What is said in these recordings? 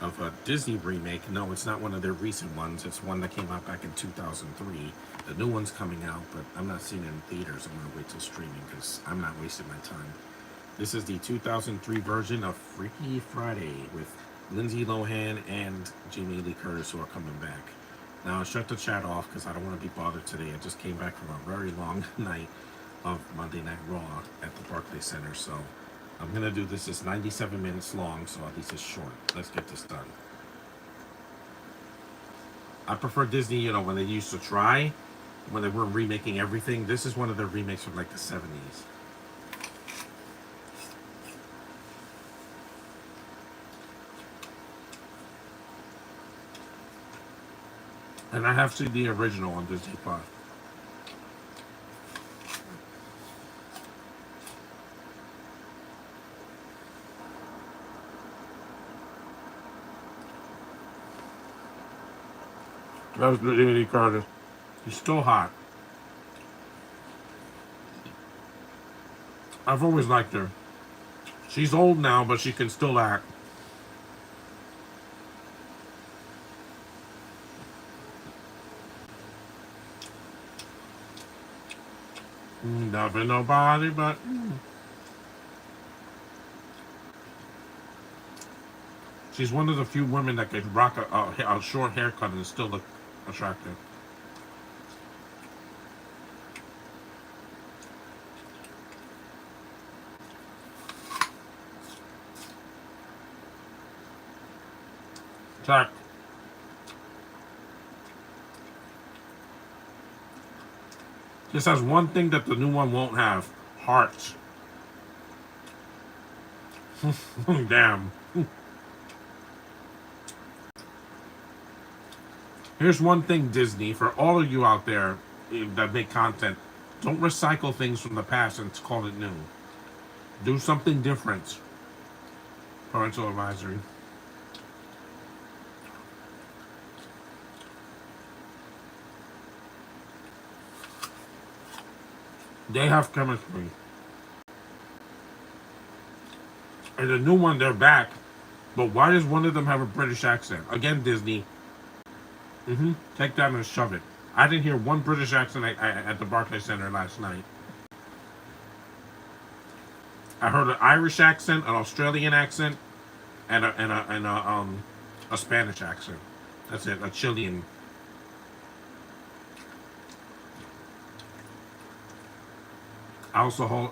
of a Disney remake. No, it's not one of their recent ones. It's one that came out back in 2003. The new one's coming out, but I'm not seeing it in theaters. I'm gonna wait till streaming because I'm not wasting my time. This is the 2003 version of Freaky Friday with Lindsay Lohan and Jamie Lee Curtis, who are coming back. Now I shut the chat off because I don't want to be bothered today. I just came back from a very long night of Monday Night Raw at the Barclays Center, so I'm gonna do this. It's 97 minutes long, so at least it's short. Let's get this done. I prefer Disney, when they used to try, when they weren't remaking everything. This is one of their remakes from like the 70s. And I have seen the original on Disney Plus. That was Jamie Lee Curtis. She's still hot. I've always liked her. She's old now, but she can still act. Nothing, nobody, but she's one of the few women that could rock a short haircut and still look attractive. Jack. This has one thing that the new one won't have. Hearts. Damn. Here's one thing, Disney, for all of you out there that make content. Don't recycle things from the past and call it new. Do something different. Parental advisory. They have chemistry. And the new one, they're back. But why does one of them have a British accent? Again, Disney. Take that and shove it. I didn't hear one British accent at the Barclays Center last night. I heard an Irish accent, an Australian accent, and a Spanish accent. That's it. A Chilean. I also hold.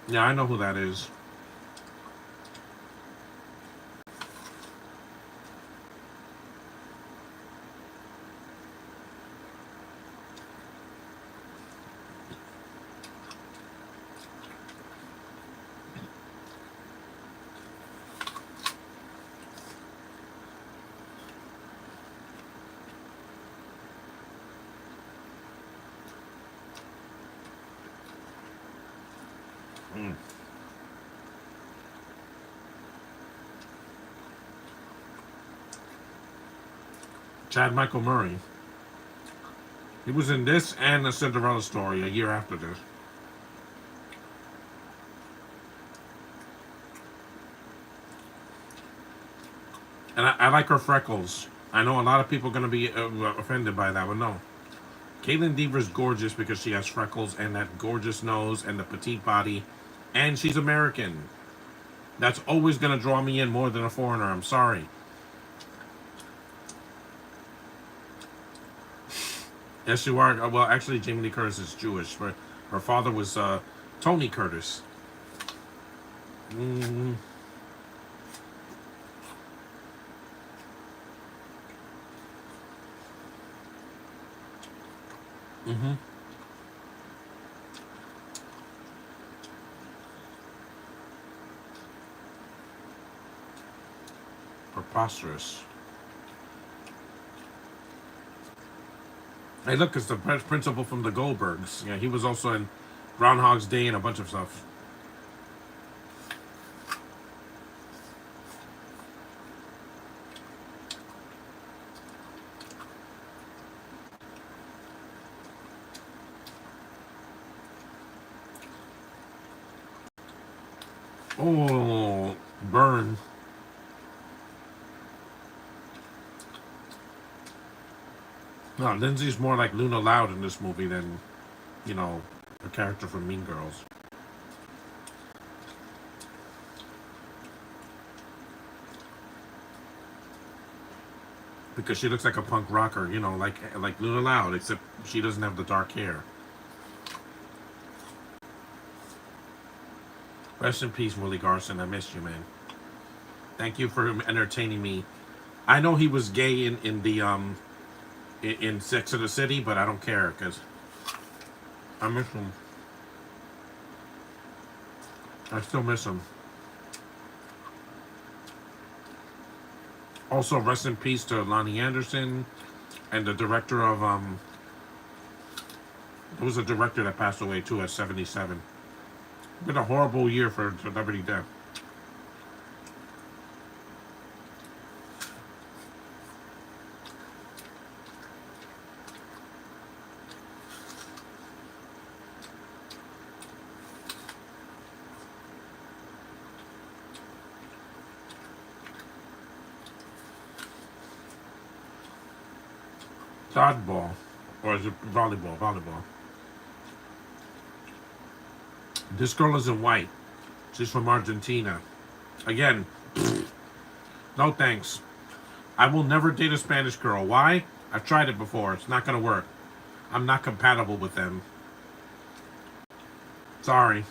Yeah, I know who that is. Chad Michael Murray. He was in this and the Cinderella Story a year after this. And I like her freckles. I know a lot of people are going to be offended by that, but no. Caitlin Deaver's gorgeous because she has freckles and that gorgeous nose and the petite body. And she's American. That's always going to draw me in more than a foreigner. I'm sorry. Yes, you are. Well, actually, Jamie Lee Curtis is Jewish. Her father was Tony Curtis. Mm-hmm. Mm-hmm. Preposterous. Hey, look, it's the principal from the Goldbergs. Yeah, he was also in Groundhog's Day and a bunch of stuff. Oh, burn. No, Lindsay's more like Luna Loud in this movie than, you know, a character from Mean Girls. Because she looks like a punk rocker, you know, like Luna Loud, except she doesn't have the dark hair. Rest in peace, Willie Garson. I missed you, man. Thank you for entertaining me. I know he was gay in the in Sex of the City, but I don't care because I miss him. I still miss him. Also, rest in peace to Lonnie Anderson and the director of there was a director that passed away too at 77. Been a horrible year for celebrity death. Dodgeball, or is it volleyball? Volleyball. This girl isn't white. She's from Argentina. Again, no thanks. I will never date a Spanish girl. Why? I've tried it before. It's not gonna work. I'm not compatible with them. Sorry.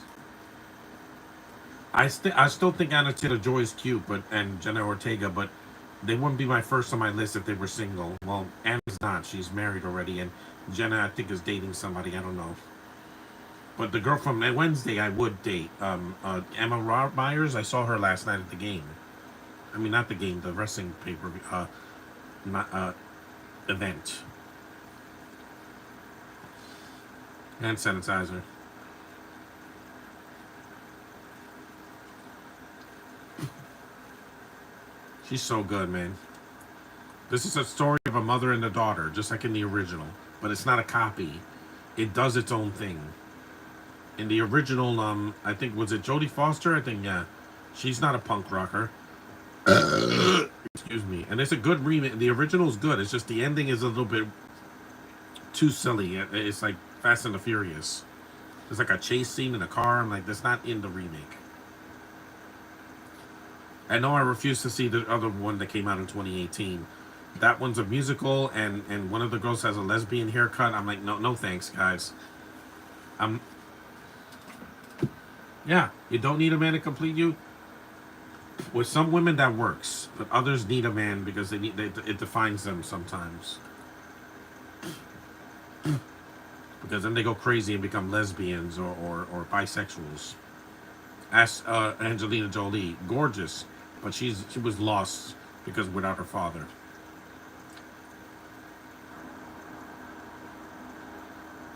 I still think Anna Taylor-Joy is cute, but and Jenna Ortega, but they wouldn't be my first on my list if they were single. Well, Anna's not. She's married already, and Jenna I think is dating somebody. I don't know. But the girl from Wednesday I would date. Emma Myers. I saw her last night at the game. I mean, not the game, the wrestling paper not, event. Hand sanitizer. She's so good, man. This is a story of a mother and a daughter, just like in the original. But it's not a copy. It does its own thing. In the original, I think, was it Jodie Foster? I think, yeah. She's not a punk rocker. Excuse me. And it's a good remake. The original is good. It's just the ending is a little bit too silly. It's like Fast and the Furious. There's like a chase scene in a car. I'm like, that's not in the remake. I know I refuse to see the other one that came out in 2018. That one's a musical, and one of the girls has a lesbian haircut. I'm like, no, no, thanks, guys. I'm, yeah, you don't need a man to complete you. With some women that works, but others need a man because it defines them sometimes. Because then they go crazy and become lesbians or bisexuals. Ask Angelina Jolie, gorgeous, but she was lost because without her father.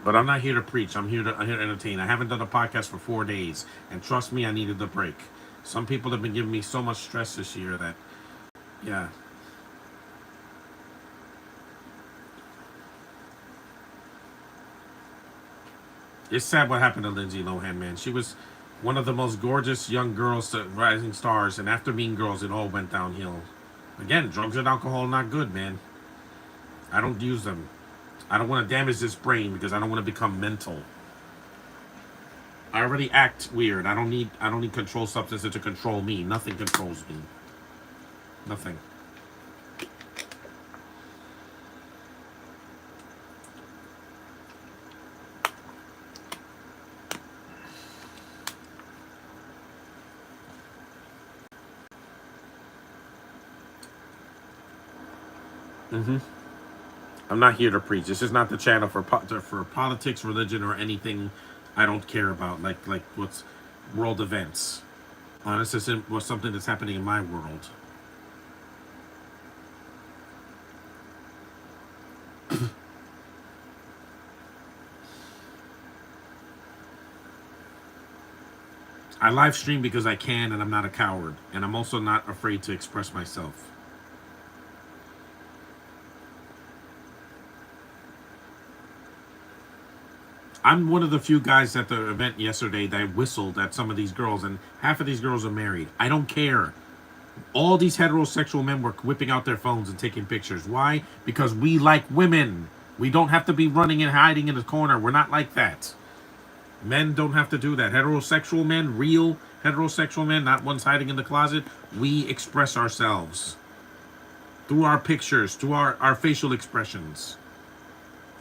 But I'm not here to preach. I'm here to entertain. I haven't done a podcast for 4 days, and trust me, I needed the break. Some people have been giving me so much stress this year that, yeah. It's sad what happened to Lindsay Lohan, man. She was one of the most gorgeous young girls, rising stars, and after Mean Girls, it all went downhill. Again, drugs and alcohol not good, man. I don't use them. I don't want to damage this brain because I don't want to become mental. I already act weird. I don't need control substances to control me. Nothing controls me. Nothing. Mm-hmm. I'm not here to preach. This is not the channel for politics, religion, or anything I don't care about. Like what's world events. This is was something that's happening in my world. I live stream because I can, and I'm not a coward, and I'm also not afraid to express myself. I'm one of the few guys at the event yesterday that whistled at some of these girls, and half of these girls are married. I don't care. All these heterosexual men were whipping out their phones and taking pictures. Why? Because we like women. We don't have to be running and hiding in the corner. We're not like that. Men don't have to do that. Heterosexual men, real heterosexual men, not ones hiding in the closet, we express ourselves through our pictures, through our facial expressions,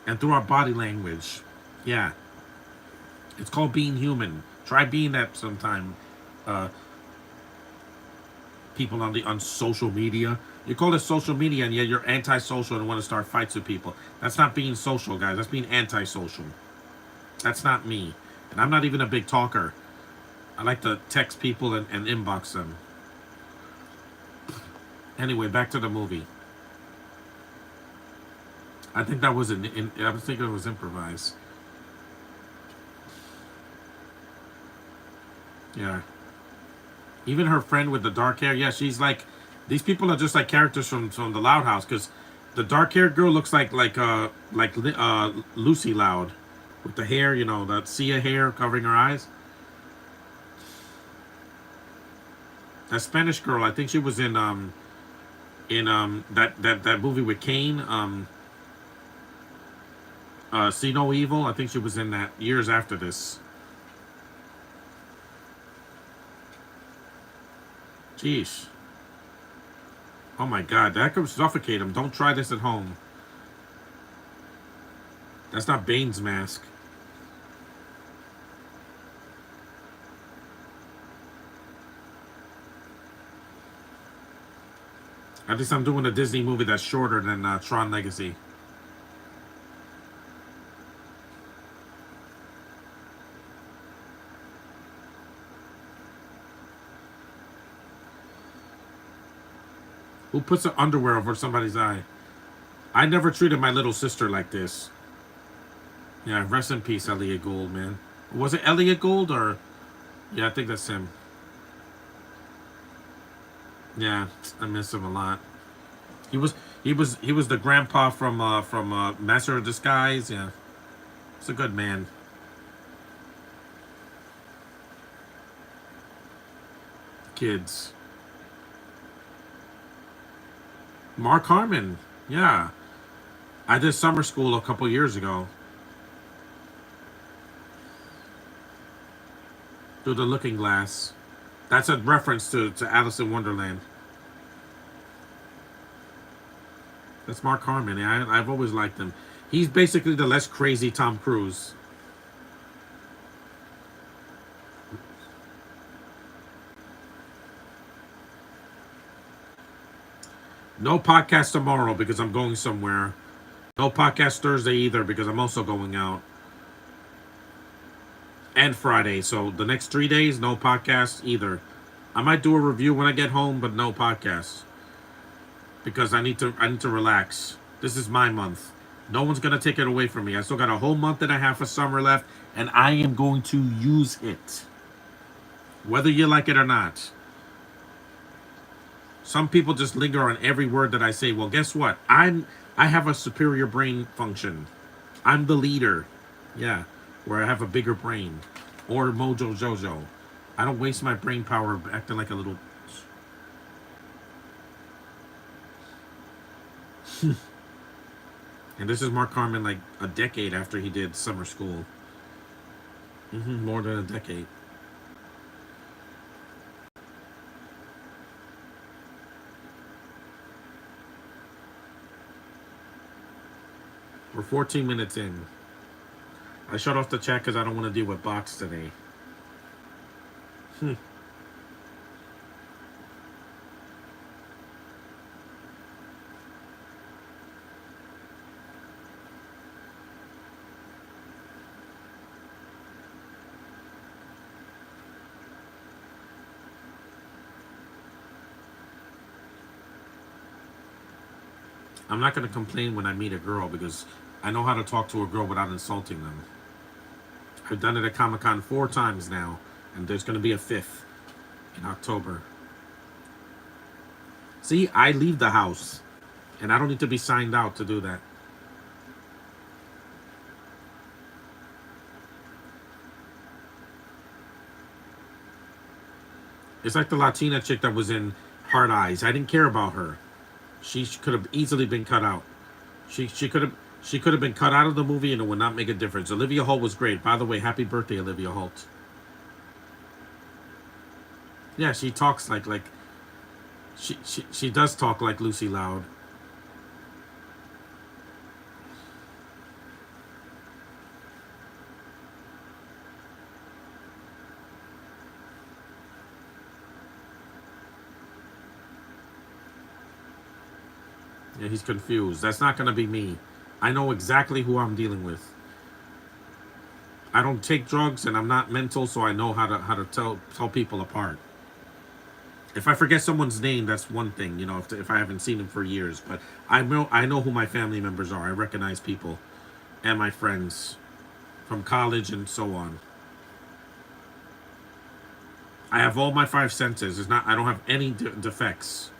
and through our body language. Yeah. It's called being human. Try being that sometime. Uh, people on social media. You call it social media and yet you're antisocial and want to start fights with people. That's not being social, guys. That's being antisocial. That's not me. And I'm not even a big talker. I like to text people and inbox them. Anyway, back to the movie. I think that was I was thinking it was improvised. Yeah. Even her friend with the dark hair, yeah, she's like, these people are just like characters from the Loud House, because the dark haired girl looks like Lucy Loud, with the hair, you know, that Sia hair covering her eyes. That Spanish girl, I think she was in that movie with Kane, See No Evil. I think she was in that years after this. Jeez. Oh my god, that could suffocate him. Don't try this at home. That's not Bane's mask. At least I'm doing a Disney movie that's shorter than Tron Legacy. Who puts the underwear over somebody's eye? I never treated my little sister like this. Yeah, rest in peace, Elliot Gould, man. Was it Elliot Gould or? Yeah, I think that's him. Yeah, I miss him a lot. He was the grandpa from Master of Disguise. Yeah, he's a good man. Kids. Mark Harmon. Yeah, I did summer school a couple years ago. Through the Looking Glass. That's a reference to Alice in Wonderland. That's Mark Harmon. I've always liked him. He's basically the less crazy Tom Cruise. No podcast tomorrow because I'm going somewhere. No podcast Thursday either because I'm also going out. And Friday. So the next 3 days, no podcast either. I might do a review when I get home, but no podcast. Because I need to relax. This is my month. No one's gonna take it away from me. I still got a whole month and a half of summer left, and I am going to use it. Whether you like it or not. Some people just linger on every word that I say. Well, guess what? I have a superior brain function. I'm the leader. Yeah. Where I have a bigger brain. Or Mojo Jojo. I don't waste my brain power acting like a little. And this is Mark Harmon like a decade after he did summer school. More than a decade. We're 14 minutes in. I shut off the chat because I don't want to deal with bots today. I'm not going to complain when I meet a girl because I know how to talk to a girl without insulting them. I've done it at Comic-Con 4 times now, and there's going to be a 5th in October. See, I leave the house, and I don't need to be signed out to do that. It's like the Latina chick that was in Hard Eyes. I didn't care about her. She could have easily been cut out. She could have been cut out of the movie and it would not make a difference. Olivia Holt was great. By the way, happy birthday, Olivia Holt. Yeah, she talks like she does talk like Lucy Loud. Yeah, he's confused. That's not gonna be me. I know exactly who I'm dealing with. I don't take drugs and I'm not mental, so I know how to tell people apart. If I forget someone's name, that's one thing, if I haven't seen them for years. But I know who my family members are. I recognize people and my friends from college and so on. I have all my five senses. It's not. I don't have any defects.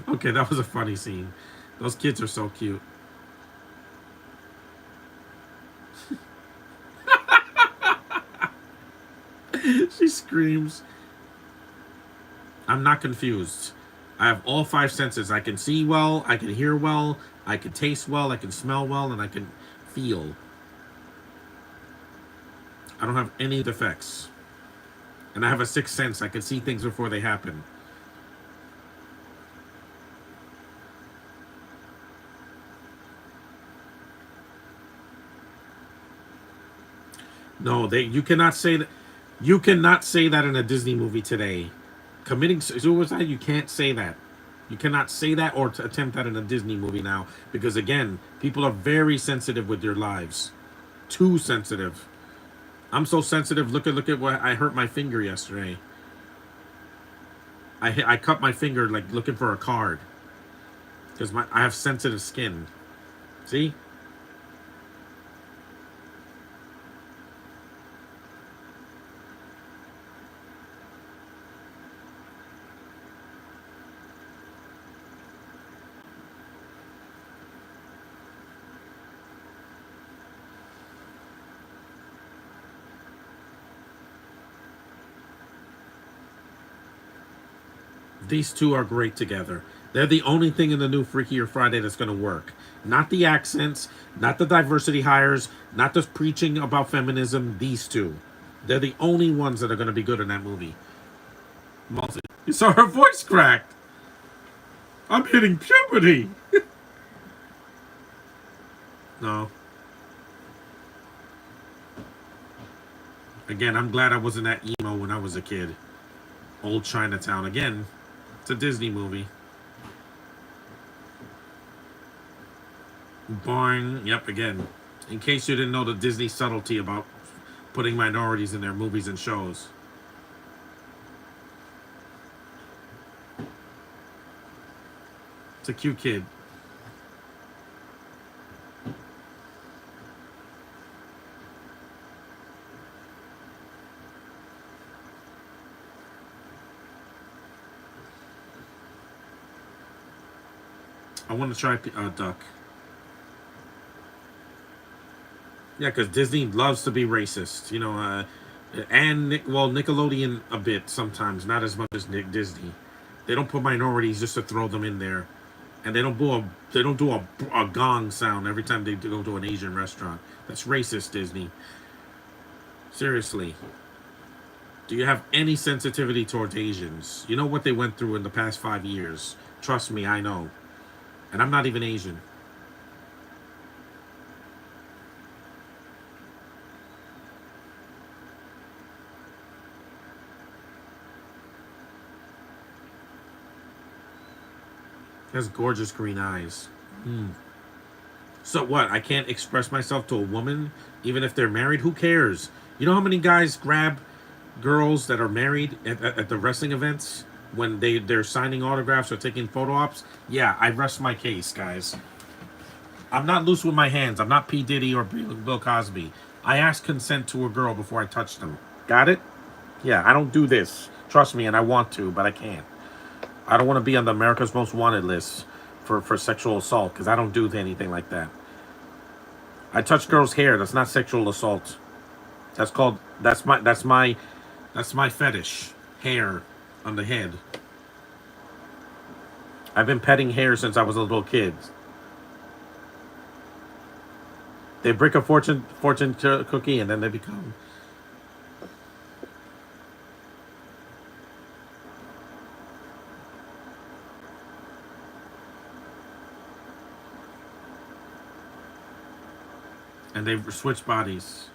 Okay, that was a funny scene. Those kids are so cute. She screams. I'm not confused. I have all five senses. I can see well, I can hear well, I can taste well, I can smell well, and I can feel. I don't have any defects. And I have a sixth sense. I can see things before they happen. No, you cannot say that. You cannot say that in a Disney movie today. Committing suicide, you can't say that. You cannot say that or attempt that in a Disney movie now because again, people are very sensitive with their lives. Too sensitive. I'm so sensitive. Look at what I hurt my finger yesterday. I cut my finger like looking for a card because I have sensitive skin. See? These two are great together. They're the only thing in the new Freakier Friday that's going to work. Not the accents, not the diversity hires, not the preaching about feminism. These two. They're the only ones that are going to be good in that movie. Multi. You saw her voice cracked. I'm hitting puberty. No. Again, I'm glad I wasn't that emo when I was a kid. Old Chinatown. Again, it's a Disney movie. Boring. Yep, again. In case you didn't know the Disney subtlety about putting minorities in their movies and shows. It's a cute kid. I want to try Duck. Yeah, because Disney loves to be racist, and Nickelodeon a bit sometimes, not as much as Disney. They don't put minorities just to throw them in there, and they don't do a gong sound every time they go to an Asian restaurant. That's racist, Disney. Seriously, do you have any sensitivity towards Asians? You know what they went through in the past 5 years. Trust me, I know, and I'm not even Asian. Has gorgeous green eyes. So what? I can't express myself to a woman, even if they're married. Who cares? You know how many guys grab girls that are married at the wrestling events when they're signing autographs or taking photo ops? Yeah, I rest my case, guys. I'm not loose with my hands. I'm not P Diddy or Bill Cosby. I ask consent to a girl before I touch them. Got it? Yeah, I don't do this. Trust me, and I want to, but I can't. I don't want to be on the America's Most Wanted list for sexual assault because I don't do anything like that. I touch girls' hair. That's not sexual assault. That's called. That's my fetish. Hair on the head. I've been petting hair since I was a little kid. They break a fortune cookie and then they become. And they switch bodies.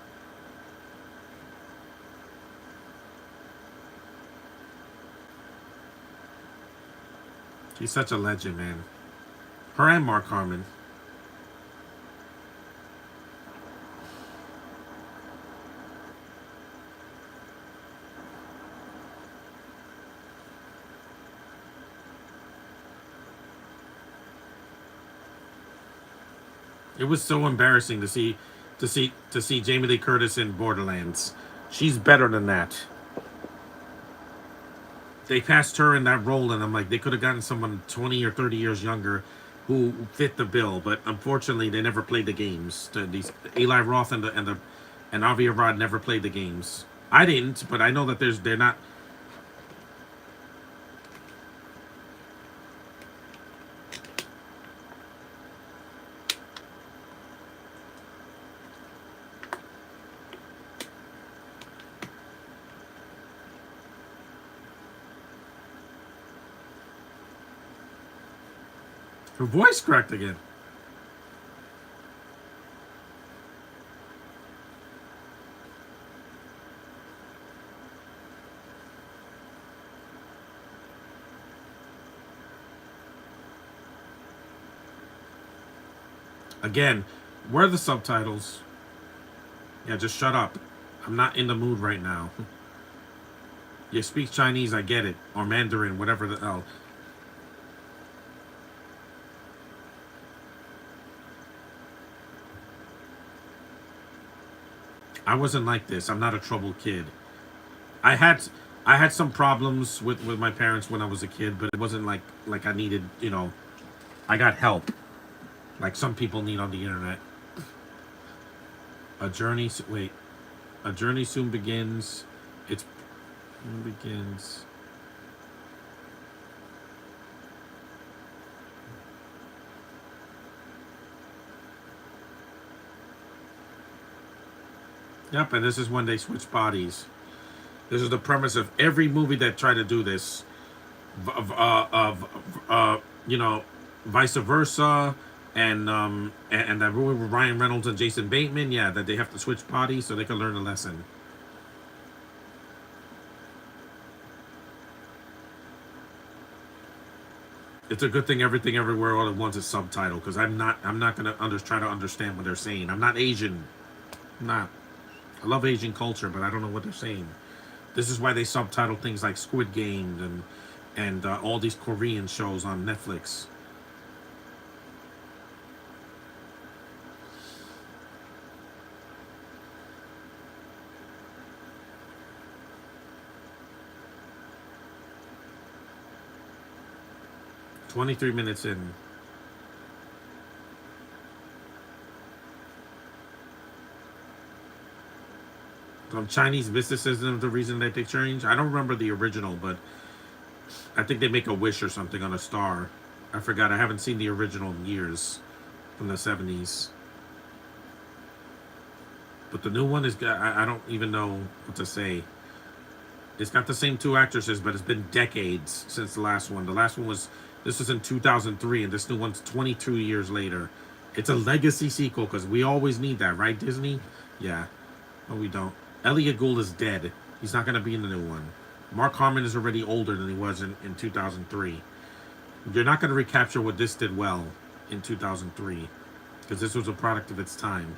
She's such a legend, man. Her and Mark Harmon. It was so embarrassing to see Jamie Lee Curtis in Borderlands. She's better than that. They passed her in that role, and I'm like, they could have gotten someone 20 or 30 years younger who fit the bill, but unfortunately, they never played the games. These Eli Roth and Avi Arad never played the games. I didn't, but I know that they're not. Her voice cracked again. Again, where are the subtitles? Yeah, just shut up. I'm not in the mood right now. You speak Chinese, I get it. Or Mandarin, whatever the hell. I wasn't like this. I'm not a troubled kid. I had I had some problems with my parents when I was a kid, but it wasn't like I needed, I got help. Like some people need on the internet. A journey wait. A journey soon begins. It's begins. Yep, and this is when they switch bodies. This is the premise of every movie that tried to do this. Of you know, vice versa, and that movie with Ryan Reynolds and Jason Bateman. Yeah, that they have to switch bodies so they can learn a lesson. It's a good thing everything everywhere all at once is subtitled because I'm not gonna try to understand what they're saying. I'm not Asian. I'm not. I love Asian culture, but I don't know what they're saying. This is why they subtitle things like Squid Game and all these Korean shows on Netflix. 23 minutes in. Chinese mysticism, the reason that they change. I don't remember the original, but I think they make a wish or something on a star. I forgot. I haven't seen the original in years from the 70s. But the new one is. I don't even know what to say. It's got the same two actresses, but it's been decades since the last one. The last one was. This was in 2003, and this new one's 22 years later. It's a legacy sequel because we always need that, right, Disney? Yeah. No, we don't. Elliot Gould is dead. He's not going to be in the new one. Mark Harmon is already older than he was in 2003. You're not going to recapture what this did well in 2003 because this was a product of its time.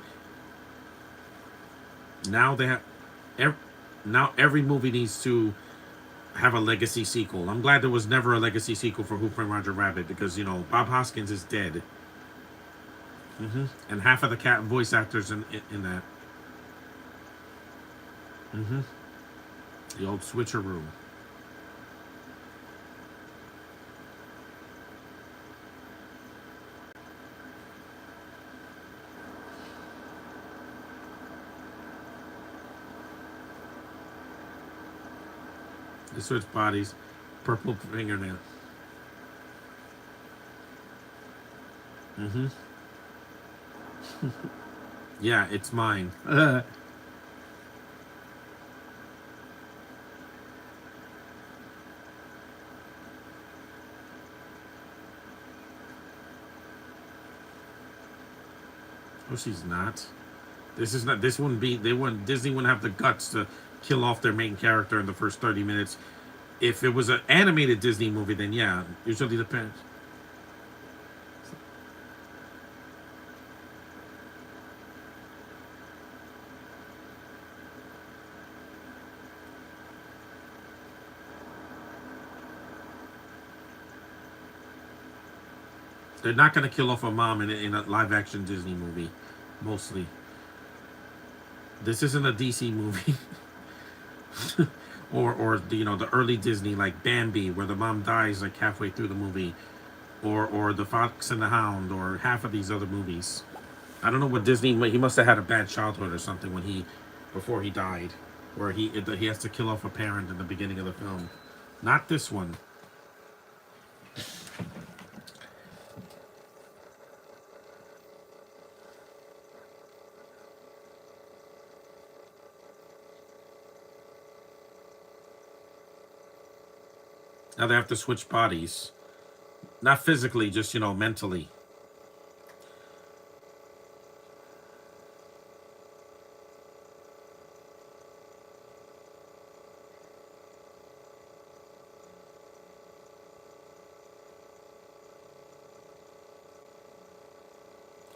Now they have, now every movie needs to have a legacy sequel. I'm glad there was never a legacy sequel for Who Framed Roger Rabbit because Bob Hoskins is dead, and half of the cat voice actors in that. The old switcheroo. They switch bodies. Purple fingernail. Mm-hmm. Yeah, it's mine. Oh, she's not. This is not. This wouldn't be. They wouldn't. Disney wouldn't have the guts to kill off their main character in the first 30 minutes. If it was an animated Disney movie, then yeah, usually depends. They're not going to kill off a mom in a live action Disney movie, mostly. This isn't a DC movie, or the early Disney like Bambi, where the mom dies like halfway through the movie, or the Fox and the Hound, or half of these other movies. I don't know what Disney. He must have had a bad childhood or something before he died, where he has to kill off a parent in the beginning of the film. Not this one. Now they have to switch bodies, not physically, just mentally.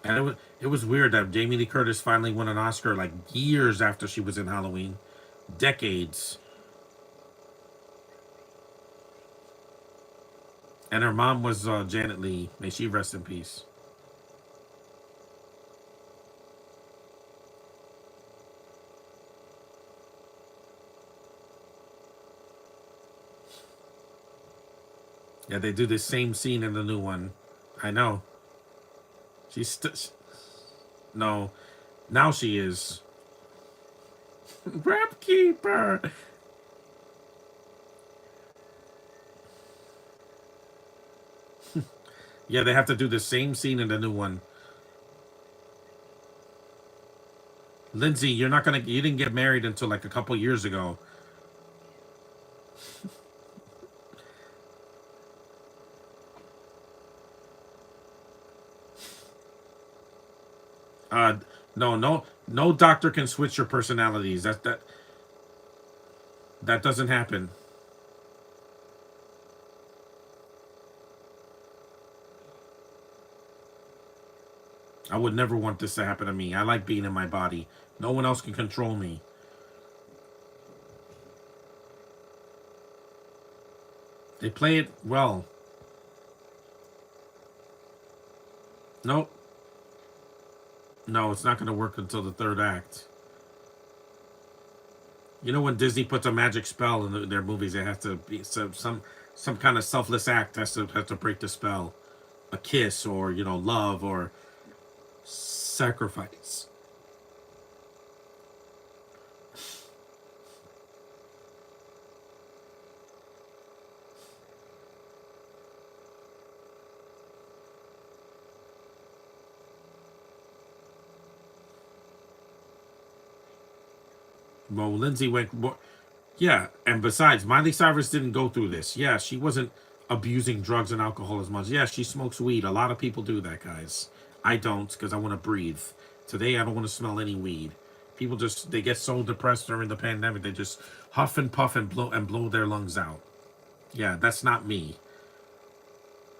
And it was weird that Jamie Lee Curtis finally won an Oscar like years after she was in Halloween, decades. And her mom was Janet Leigh. May she rest in peace. Yeah, they do the same scene in the new one. I know. She's no. Now she is. Rap Keeper. Yeah, they have to do the same scene in the new one. Lindsay, you're not gonna. You didn't get married until like a couple years ago. Uh, no, no, no doctor can switch your personalities. That doesn't happen. I would never want this to happen to me. I like being in my body. No one else can control me. They play it well. Nope. No, it's not going to work until the third act. You know when Disney puts a magic spell in their movies, it has to be some kind of selfless act has to break the spell. A kiss, or love, or sacrifice. Well, Lindsay went. Yeah, and besides, Miley Cyrus didn't go through this. Yeah, she wasn't abusing drugs and alcohol as much. Yeah, she smokes weed. A lot of people do that, guys. I don't because I want to breathe. Today, I don't want to smell any weed. People just they get so depressed during the pandemic, they just huff and puff and blow their lungs out. Yeah, that's not me.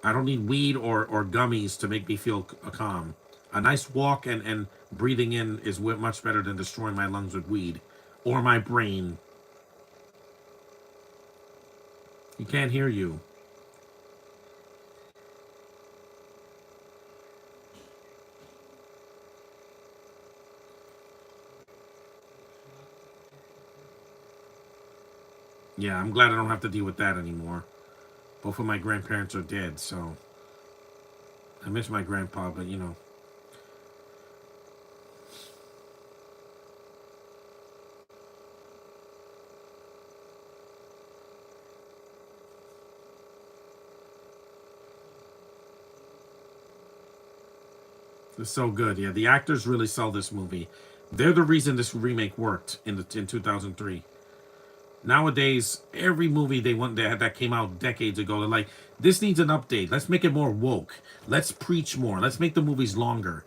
I don't need weed or gummies to make me feel calm. A nice walk and breathing in is much better than destroying my lungs with weed or my brain. He can't hear you. Yeah, I'm glad I don't have to deal with that anymore. Both of my grandparents are dead, so I miss my grandpa, but It's so good. Yeah, the actors really sell this movie. They're the reason this remake worked in 2003. Nowadays, every movie that came out decades ago, they're like, this needs an update. Let's make it more woke. Let's preach more. Let's make the movies longer.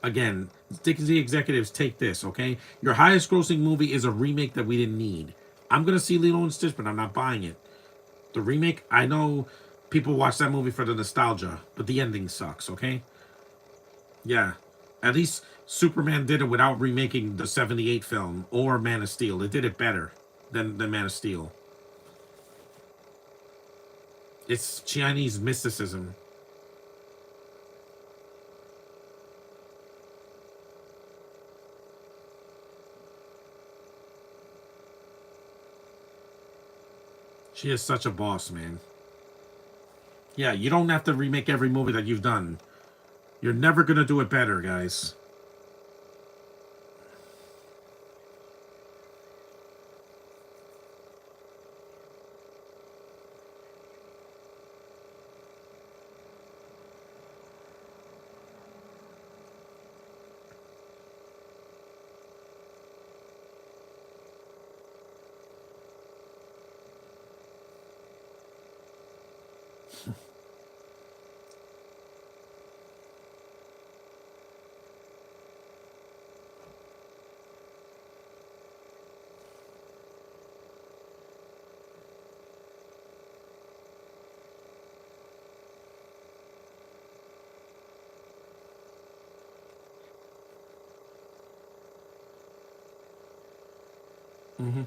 Again, Disney executives, take this, okay? Your highest grossing movie is a remake that we didn't need. I'm gonna see Lilo and Stitch, but I'm not buying it. The remake, I know people watch that movie for the nostalgia, but the ending sucks, okay? Yeah. At least Superman did it without remaking the 78 film or Man of Steel. It did it better than Man of Steel. It's Chinese mysticism. She is such a boss, man. Yeah, you don't have to remake every movie that you've done. You're never gonna do it better, guys. Hmm.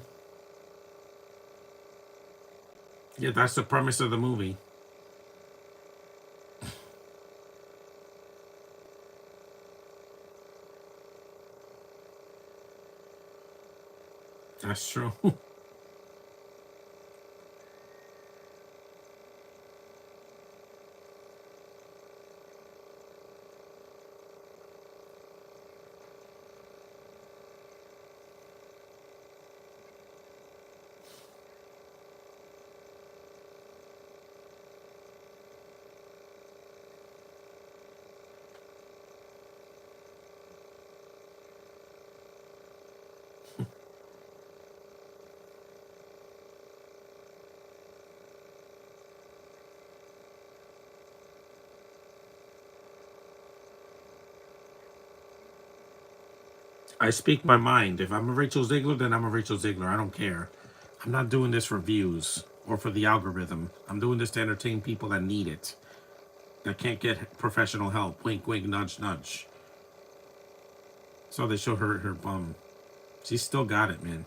Yeah, that's the premise of the movie. That's true. I speak my mind. If I'm a Rachel Ziegler, then I'm a Rachel Ziegler. I don't care. I'm not doing this for views or for the algorithm. I'm doing this to entertain people that need it, that can't get professional help. Wink, wink, nudge, nudge. So they show her bum. She's still got it, man.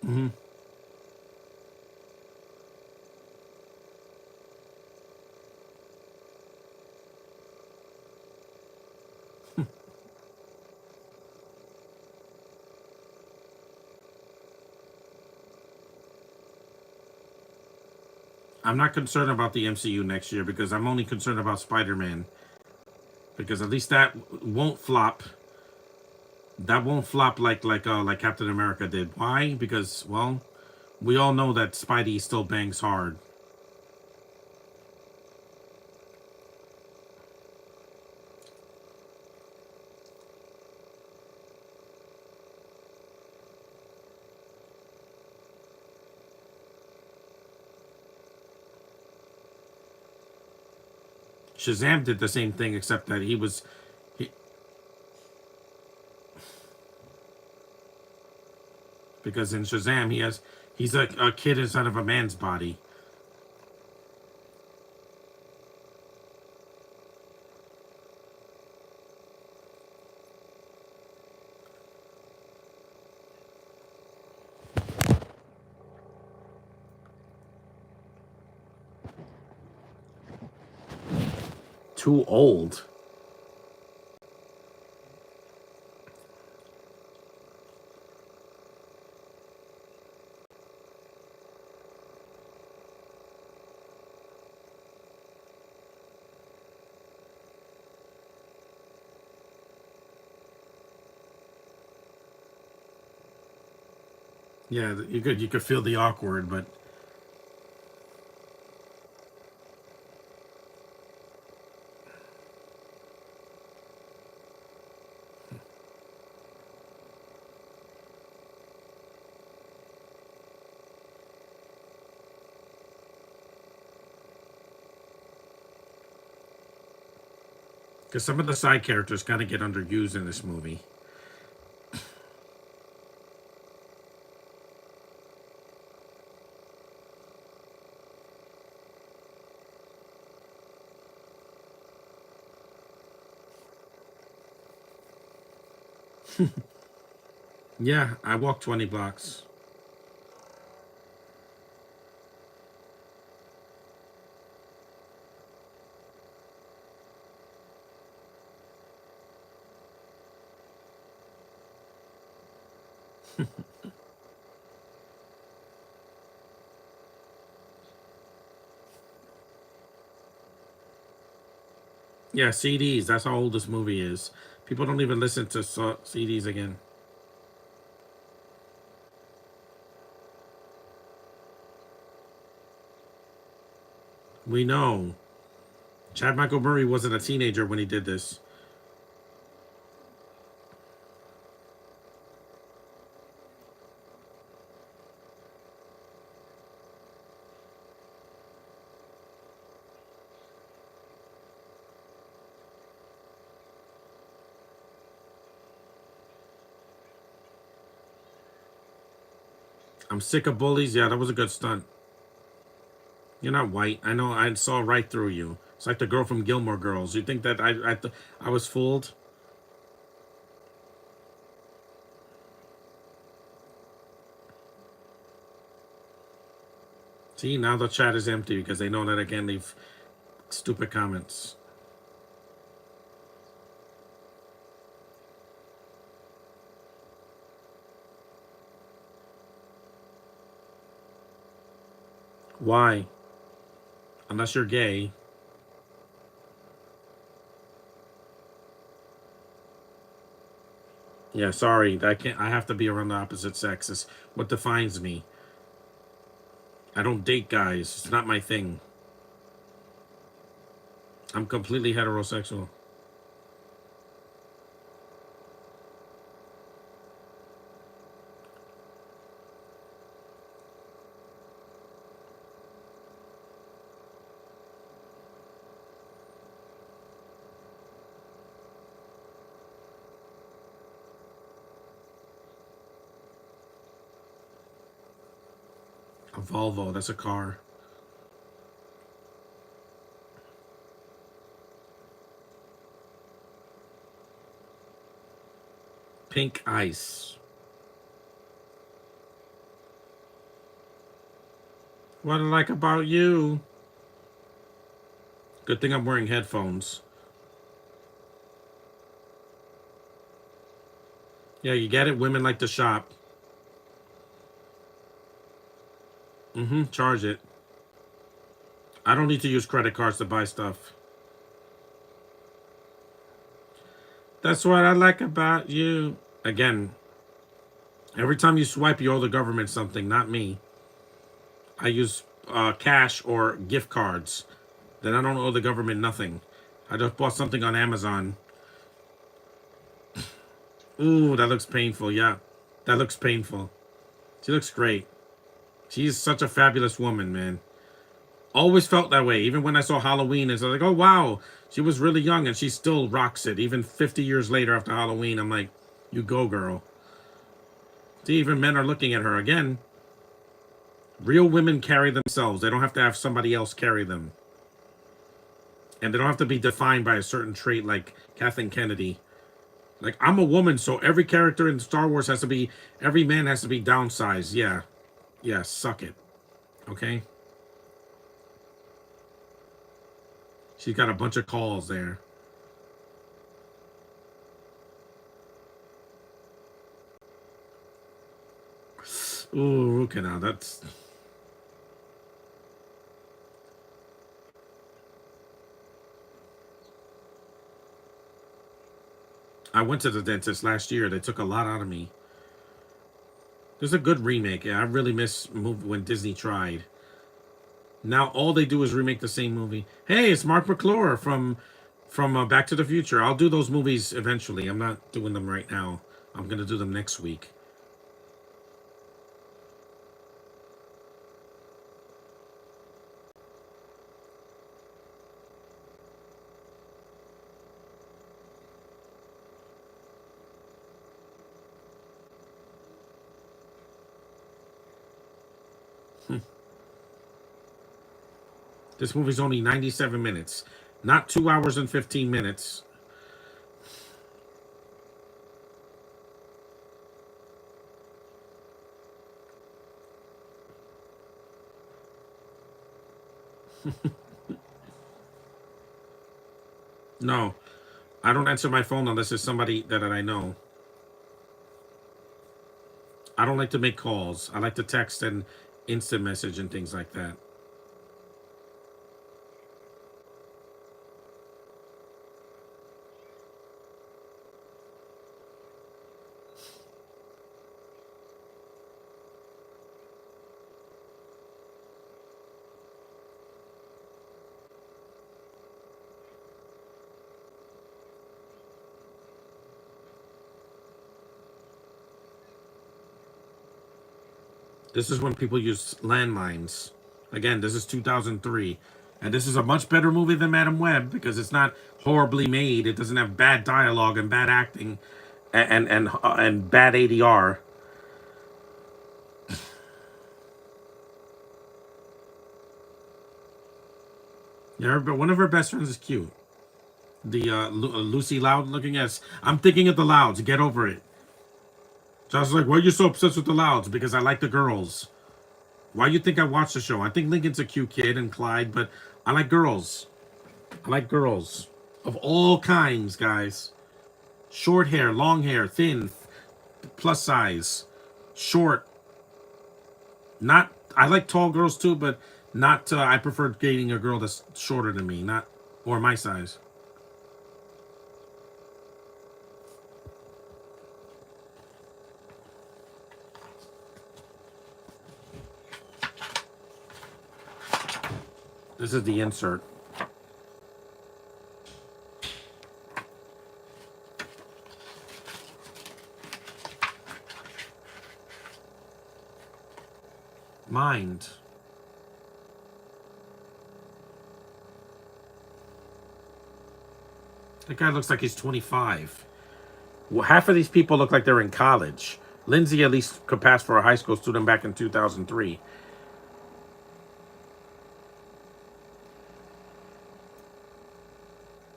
Hmm. I'm not concerned about the MCU next year because I'm only concerned about Spider-Man because at least that won't flop. That won't flop like Captain America did. Why? Because well, we all know that Spidey still bangs hard. Shazam did the same thing except that he, because in Shazam he's a kid inside of a man's body. too old. Yeah, you could feel the awkward, but because some of the side characters kind of get underused in this movie. Yeah, I walked 20 blocks. Yeah, CDs. That's how old this movie is. People don't even listen to CDs again. We know. Chad Michael Murray wasn't a teenager when he did this. I'm sick of bullies. Yeah, that was a good stunt. You're not white. I know. I saw right through you. It's like the girl from Gilmore Girls. You think that I was fooled? See, now the chat is empty because they know that I can't leave stupid comments. Why? Unless you're gay. Yeah, sorry. I can't. I have to be around the opposite sex. It's what defines me. I don't date guys. It's not my thing. I'm completely heterosexual. A Volvo. That's a car. Pink ice. What I like about you? Good thing I'm wearing headphones. Yeah, you get it? Women like to shop. Mm-hmm. Charge it. I don't need to use credit cards to buy stuff. That's what I like about you. Again, every time you swipe, you owe the government something, not me. I use cash or gift cards. Then I don't owe the government nothing. I just bought something on Amazon. Ooh, that looks painful. Yeah, that looks painful. She looks great. She's such a fabulous woman, man. Always felt that way. Even when I saw Halloween, it's like, oh wow, she was really young and she still rocks it. Even 50 years later after Halloween, I'm like, you go, girl. See, even men are looking at her again. Real women carry themselves. They don't have to have somebody else carry them. And they don't have to be defined by a certain trait like Kathleen Kennedy. Like, I'm a woman, so every character in Star Wars has to be, every man has to be downsized. Yeah. Yeah, suck it. Okay? She's got a bunch of calls there. Ooh, root canal. That's. I went to the dentist last year. They took a lot out of me. There's a good remake. Yeah, I really miss when Disney tried. Now all they do is remake the same movie. Hey, it's Mark McClure from Back to the Future. I'll do those movies eventually. I'm not doing them right now. I'm gonna do them next week. This movie's only 97 minutes, not 2 hours and 15 minutes. No, I don't answer my phone unless it's somebody that I know. I don't like to make calls. I like to text and instant message and things like that. This is when people use landlines. Again, this is 2003. And this is a much better movie than Madam Web because it's not horribly made. It doesn't have bad dialogue and bad acting and bad ADR. Yeah, but one of her best friends is cute. The Lucy Loud looking at. I'm thinking of the Louds. Get over it. Josh was like, why are you so obsessed with the Louds? Because I like the girls. Why you think I watch the show? I think Lincoln's a cute kid and Clyde, but I like girls. I like girls of all kinds, guys. Short hair, long hair, thin, plus size, short. Not. I like tall girls too, but not. I prefer dating a girl that's shorter than me, not or my size. This is the insert. Mind. That guy looks like he's 25. Well, half of these people look like they're in college. Lindsay at least could pass for a high school student back in 2003.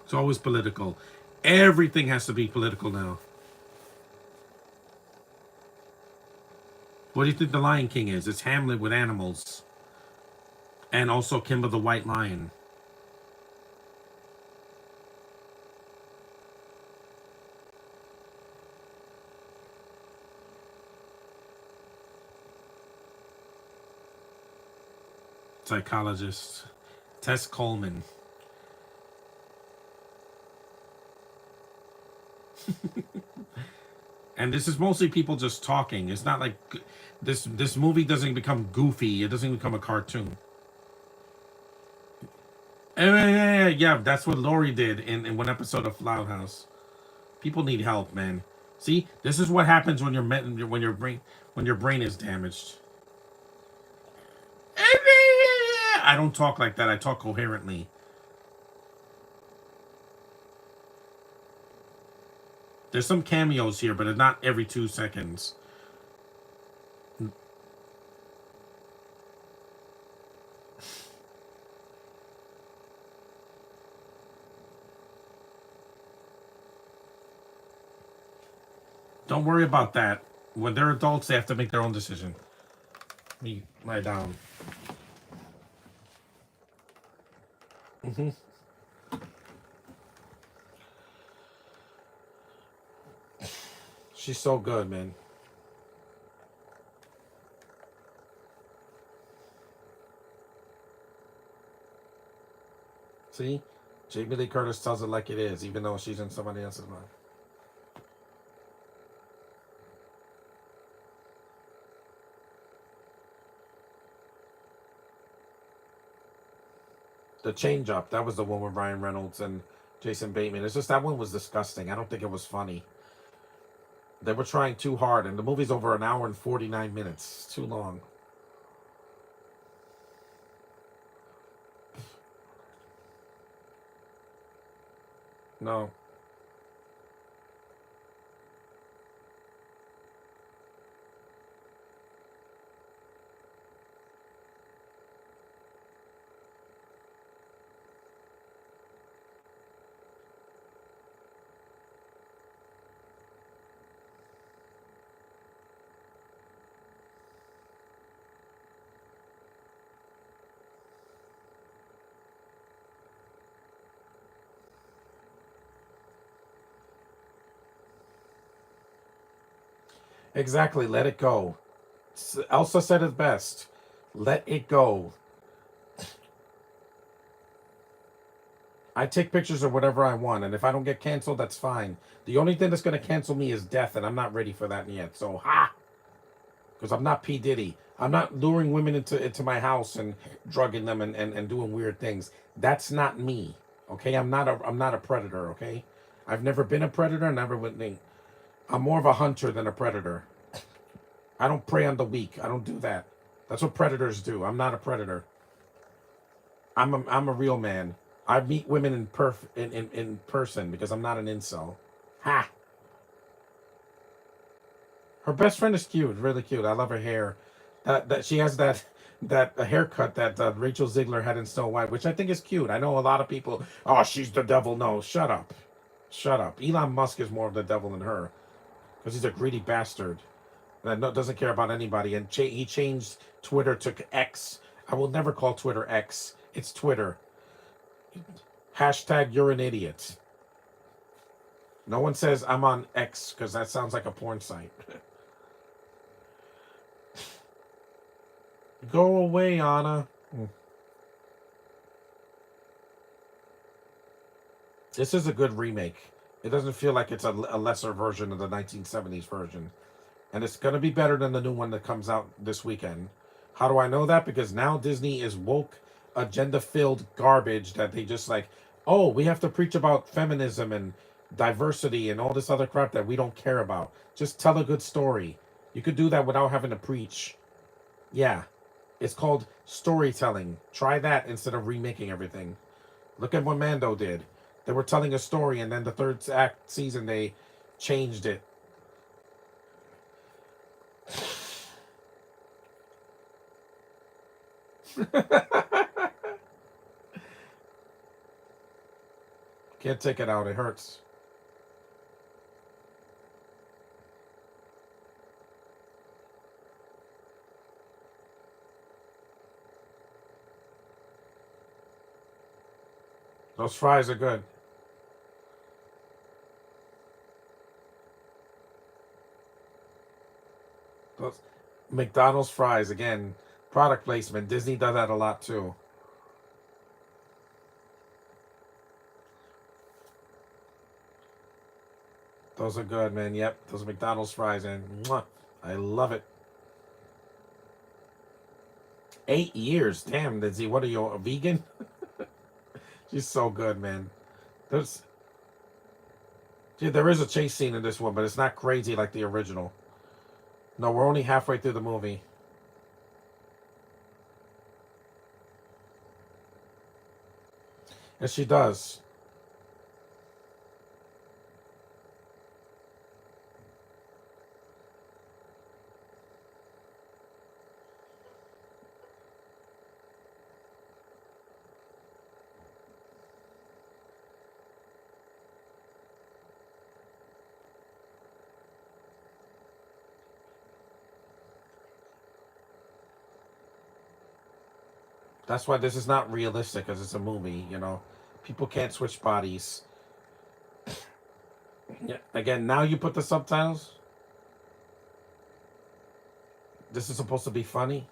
It's always political. Everything has to be political now. What do you think The Lion King is? It's Hamlet with animals. And also Kimba the White Lion. Psychologist. Tess Coleman. And this is mostly people just talking. It's not like this movie doesn't become goofy. It doesn't become a cartoon. Yeah, that's what Lori did in one episode of Loud House. People need help, man. See, this is what happens when your brain is damaged. I don't talk like that. I talk coherently. There's some cameos here, but it's not every 2 seconds. Don't worry about that. When they're adults, they have to make their own decision. Let me lie down. She's so good, man. See? Jamie Lee Curtis tells it like it is, even though she's in somebody else's mind. The Change Up, that was the one with Ryan Reynolds and Jason Bateman. It's just that one was disgusting. I don't think it was funny. They were trying too hard, and the movie's over an hour and 49 minutes. It's too long. No. Exactly. Let it go. Elsa said it best. Let it go. I take pictures of whatever I want, and if I don't get canceled, that's fine. The only thing that's going to cancel me is death, and I'm not ready for that yet. So, ha! Because I'm not P. Diddy. I'm not luring women into my house and drugging them and doing weird things. That's not me. Okay? I'm not a predator, okay? I've never been a predator, never would think. I'm more of a hunter than a predator. I don't prey on the weak. I don't do that. That's what predators do. I'm not a predator. I'm a real man. I meet women in person because I'm not an incel. Ha! Her best friend is cute, really cute. I love her hair. That she has that haircut that Rachel Ziegler had in Snow White, which I think is cute. I know a lot of people. Oh, she's the devil. No, shut up, shut up. Elon Musk is more of the devil than her because he's a greedy bastard that doesn't care about anybody. And he changed Twitter to X. I will never call Twitter X. It's Twitter. Hashtag you're an idiot. No one says I'm on X because that sounds like a porn site. Go away, Anna. This is a good remake. It doesn't feel like it's a lesser version of the 1970s version. And it's going to be better than the new one that comes out this weekend. How do I know that? Because now Disney is woke, agenda filled garbage that they just like, oh, we have to preach about feminism and diversity and all this other crap that we don't care about. Just tell a good story. You could do that without having to preach. Yeah. It's called storytelling. Try that instead of remaking everything. Look at what Mando did. They were telling a story, and then the third act season they changed it. Can't take it out. It hurts. Those fries are good. Those McDonald's fries again. Product placement. Disney does that a lot too. Those are good, man. Yep, those McDonald's fries, and mwah, I love it. 8 years, damn. Did what are you, a vegan? She's so good, man. There's, yeah, there is a chase scene in this one, but it's not crazy like the original. No, we're only halfway through the movie. And she does. That's why this is not realistic because it's a movie, you know. People can't switch bodies. Yeah. Again, now you put the subtitles. This is supposed to be funny.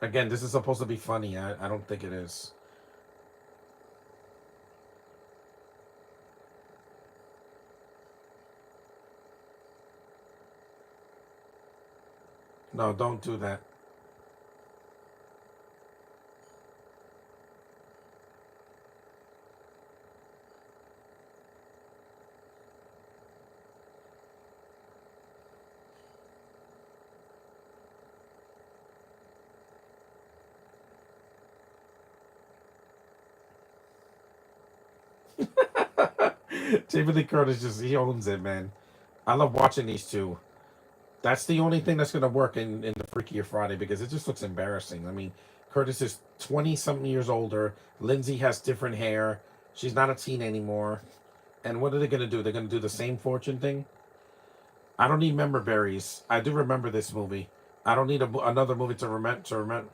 Again, this is supposed to be funny. I don't think it is. No, don't do that. Jamie Lee Curtis just he owns it, man. I love watching these two. That's the only thing that's gonna work in the Freakier Friday because it just looks embarrassing. I mean, Curtis is 20 something years older. Lindsay has different hair. She's not a teen anymore. And what are they gonna do? They're gonna do the same fortune thing. I don't need member berries. I do remember this movie. I don't need another movie to remember. To remember.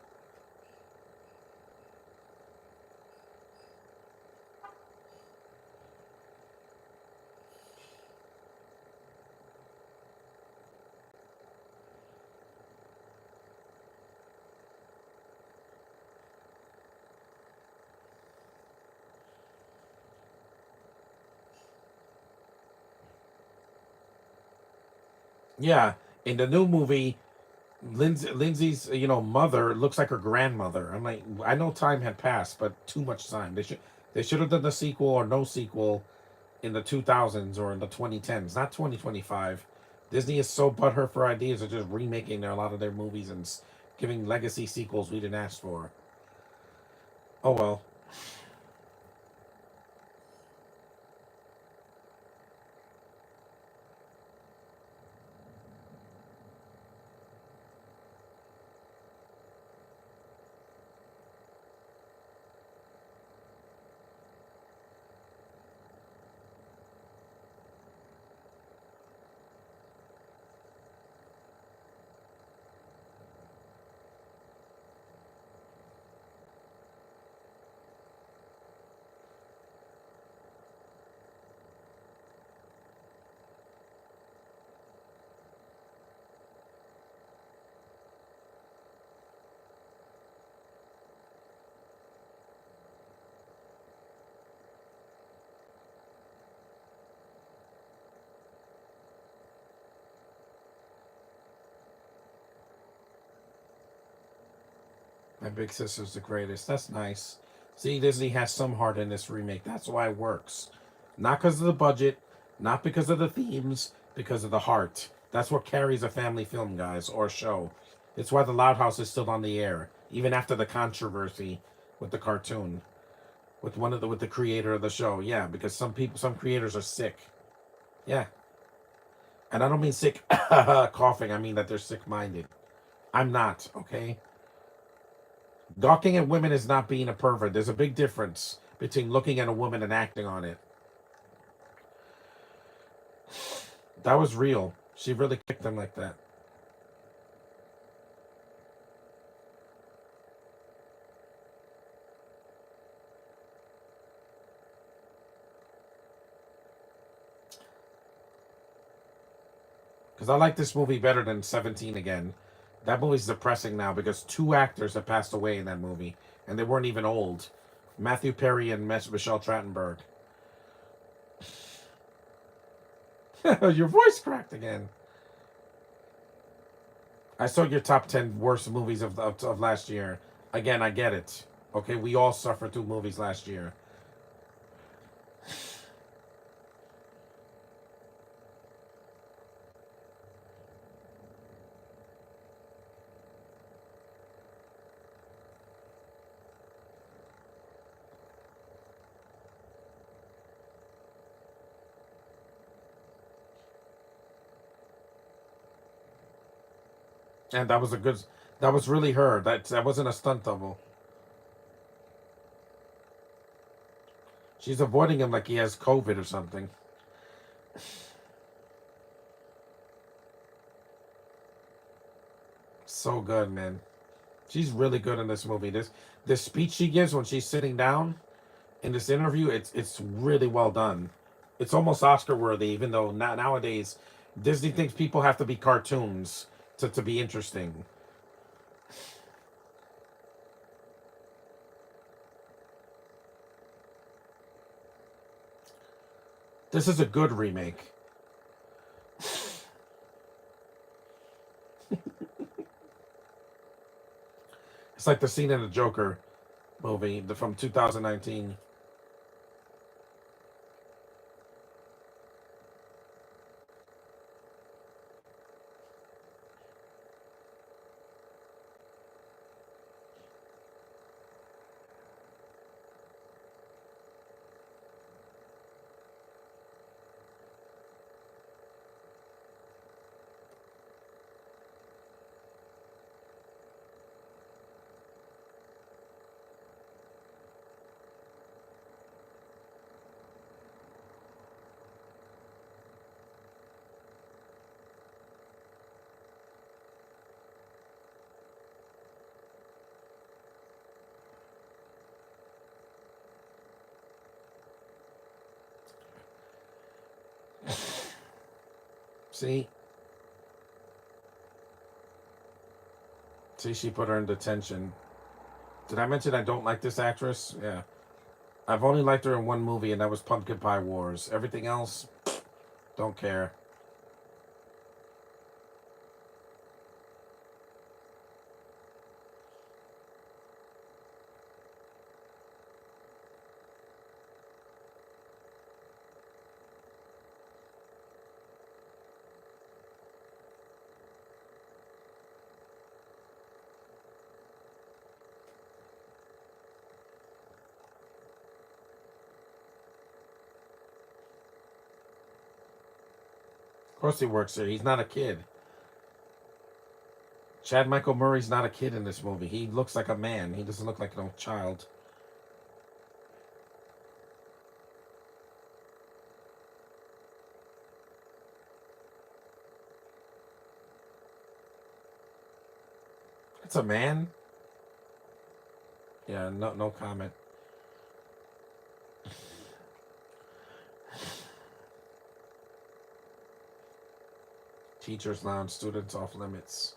Yeah, in the new movie, Lindsay's mother looks like her grandmother. I'm like, I know time had passed, but too much time. They should have done the sequel or no sequel in the 2000s or in the 2010s, not 2025. Disney is so butthurt for ideas of just remaking a lot of their movies and giving legacy sequels we didn't ask for. Oh well. My big sister's the greatest. That's nice. See, Disney has some heart in this remake. That's why it works. Not because of the budget, not because of the themes, because of the heart. That's what carries a family film, guys, or show. It's why The Loud House is still on the air, even after the controversy with the cartoon, with the creator of the show. Yeah, because some creators are sick. Yeah, and I don't mean sick coughing. I mean that they're sick-minded. I'm not. Okay. Gawking at women is not being a pervert. There's a big difference between looking at a woman and acting on it. That was real. She really kicked him like that. Because I like this movie better than 17 again. That movie's depressing now because two actors have passed away in that movie, and they weren't even old. Matthew Perry and Michelle Trachtenberg. Your voice cracked again. I saw your top 10 worst movies of last year. Again, I get it. Okay, we all suffered through movies last year. And that was really her. That wasn't a stunt double. She's avoiding him like he has COVID or something. So good, man. She's really good in this movie. This speech she gives when she's sitting down in this interview, it's really well done. It's almost Oscar worthy, even though nowadays Disney thinks people have to be cartoons to be interesting. This is a good remake. It's like the scene in the Joker movie from 2019. See? See, she put her in detention. Did I mention I don't like this actress? Yeah. I've only liked her in one movie, and that was Pumpkin Pie Wars. Everything else, don't care. Of course he works here. He's not a kid. Chad Michael Murray's not a kid in this movie. He looks like a man. He doesn't look like no child. It's a man? Yeah, no comment. Teachers lounge, students off limits.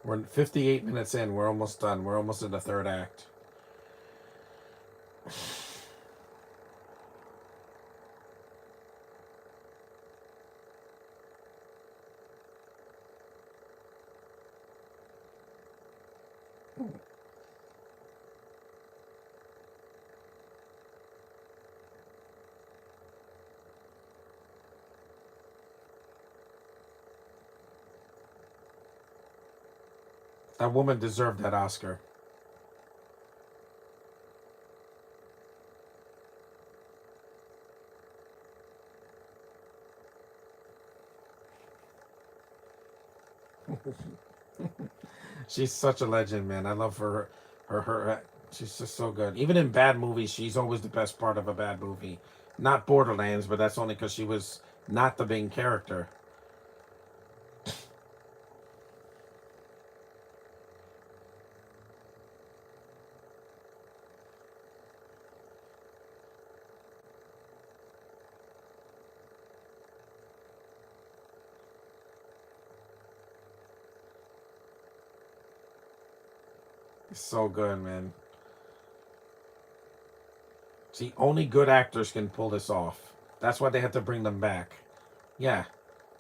We're 58 minutes in. We're almost done. We're almost in the third act. That woman deserved that Oscar. She's such a legend, man. I love her. She's just so good. Even in bad movies, she's always the best part of a bad movie. Not Borderlands, but that's only because she was not the main character. It's so good, man. See, only good actors can pull this off. That's why they have to bring them back. Yeah,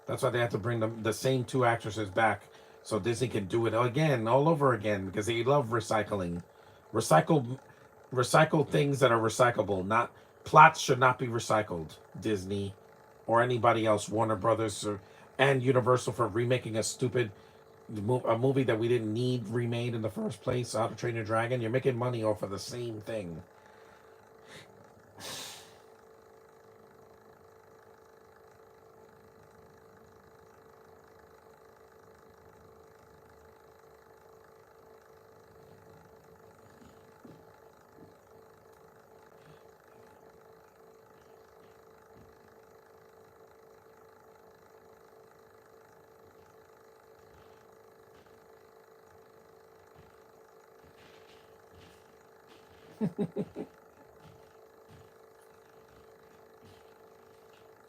that's why they have to bring the same two actresses back so Disney can do it again, all over again, because they love recycling. Recycle, recycle things that are recyclable. Not plots should not be recycled. Disney, or anybody else, Warner Brothers, and Universal for remaking a stupid A movie that we didn't need remade in the first place, How to Train Your Dragon. You're making money off of the same thing.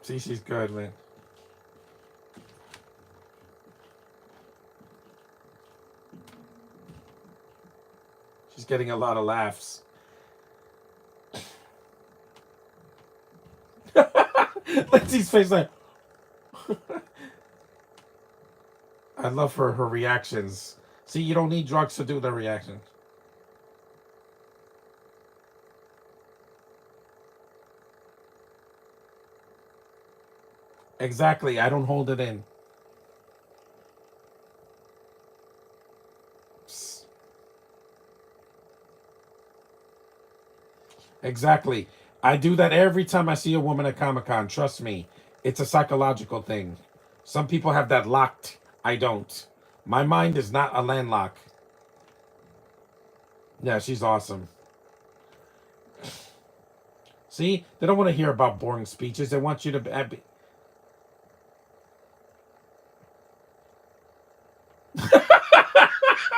See, she's good, man. She's getting a lot of laughs. Lindsay's face like. I love her reactions. See, you don't need drugs to do the reactions. Exactly. I don't hold it in. Psst. Exactly. I do that every time I see a woman at Comic Con. Trust me, it's a psychological thing. Some people have that locked. I don't. My mind is not a landlock. Yeah, she's awesome. See, they don't want to hear about boring speeches. They want you to be.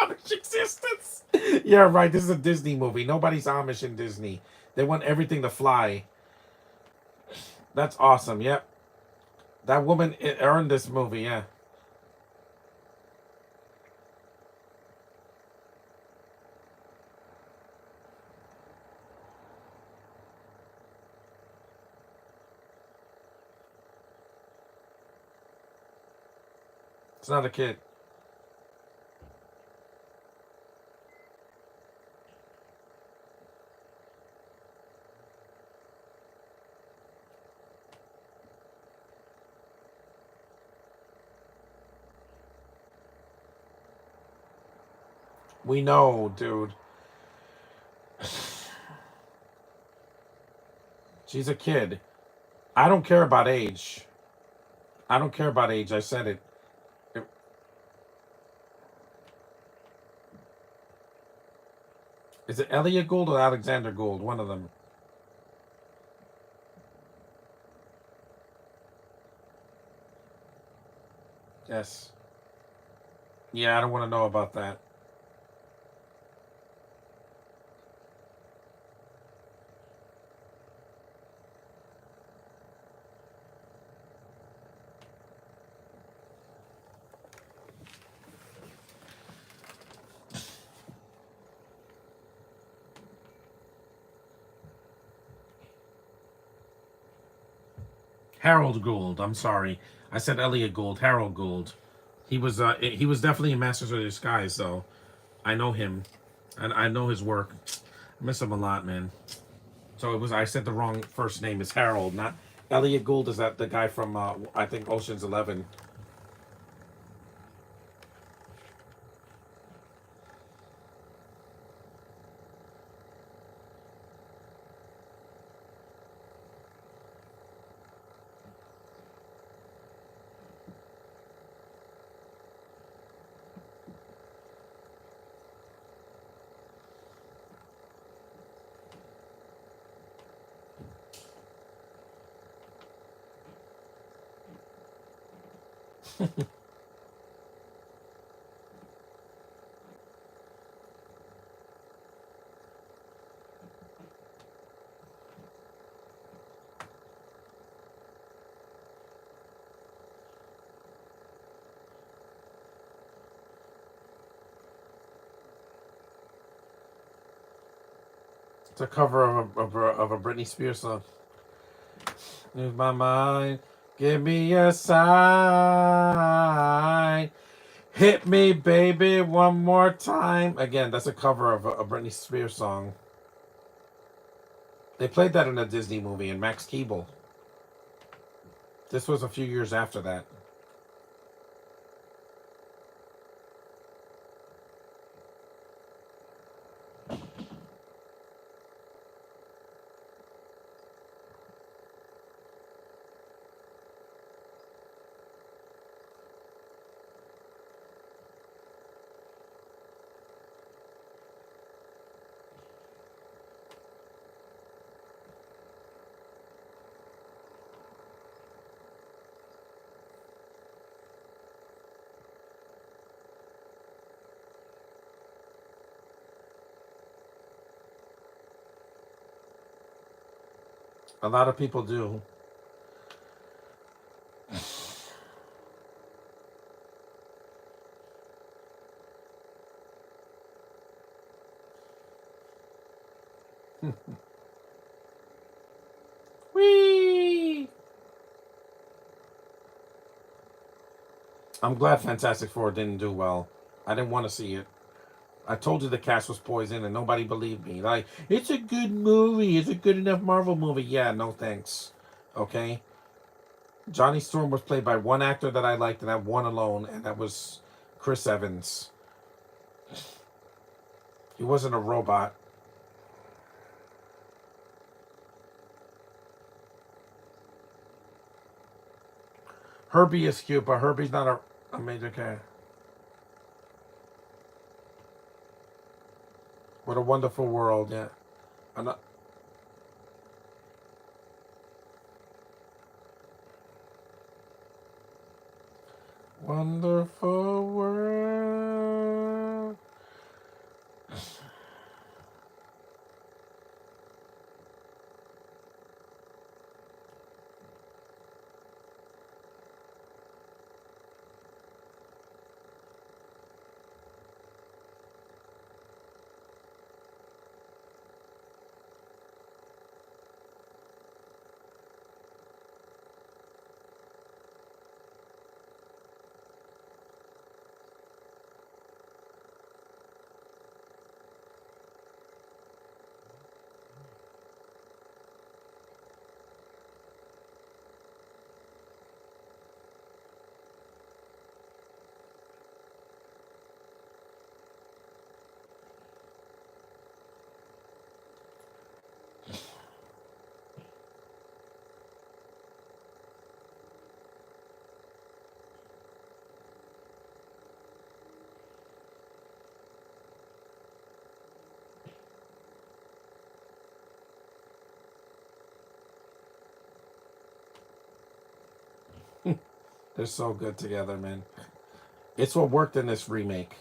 Amish existence. Yeah, right. This is a Disney movie. Nobody's Amish in Disney. They want everything to fly. That's awesome. Yep. That woman earned this movie. Yeah. It's not a kid. We know, dude. She's a kid. I don't care about age. I don't care about age. I said it. Is it Elliot Gould or Alexander Gould? One of them. Yes. Yeah, I don't want to know about that. Harold Gould. I'm sorry. I said Elliot Gould. Harold Gould. He was definitely in Masters of Disguise though. I know him. And I know his work. I miss him a lot, man. So it was I said the wrong first name. It's Harold, not Elliot Gould. Is that the guy from I think Ocean's 11? It's a cover of a Britney Spears song. Lose my mind. Give me a sign. Hit me, baby, one more time. Again, that's a cover of a Britney Spears song. They played that in a Disney movie in Max Keeble. This was a few years after that. A lot of people do. Whee! I'm glad Fantastic Four didn't do well. I didn't want to see it. I told you the cast was poison and nobody believed me. Like, it's a good movie. It's a good enough Marvel movie. Yeah, no thanks. Okay? Johnny Storm was played by one actor that I liked, and that one alone, and that was Chris Evans. He wasn't a robot. Herbie is cute, but Herbie's not a major character. What a wonderful world, yeah. Ano- Wonderful world. They're so good together, man. It's what worked in this remake.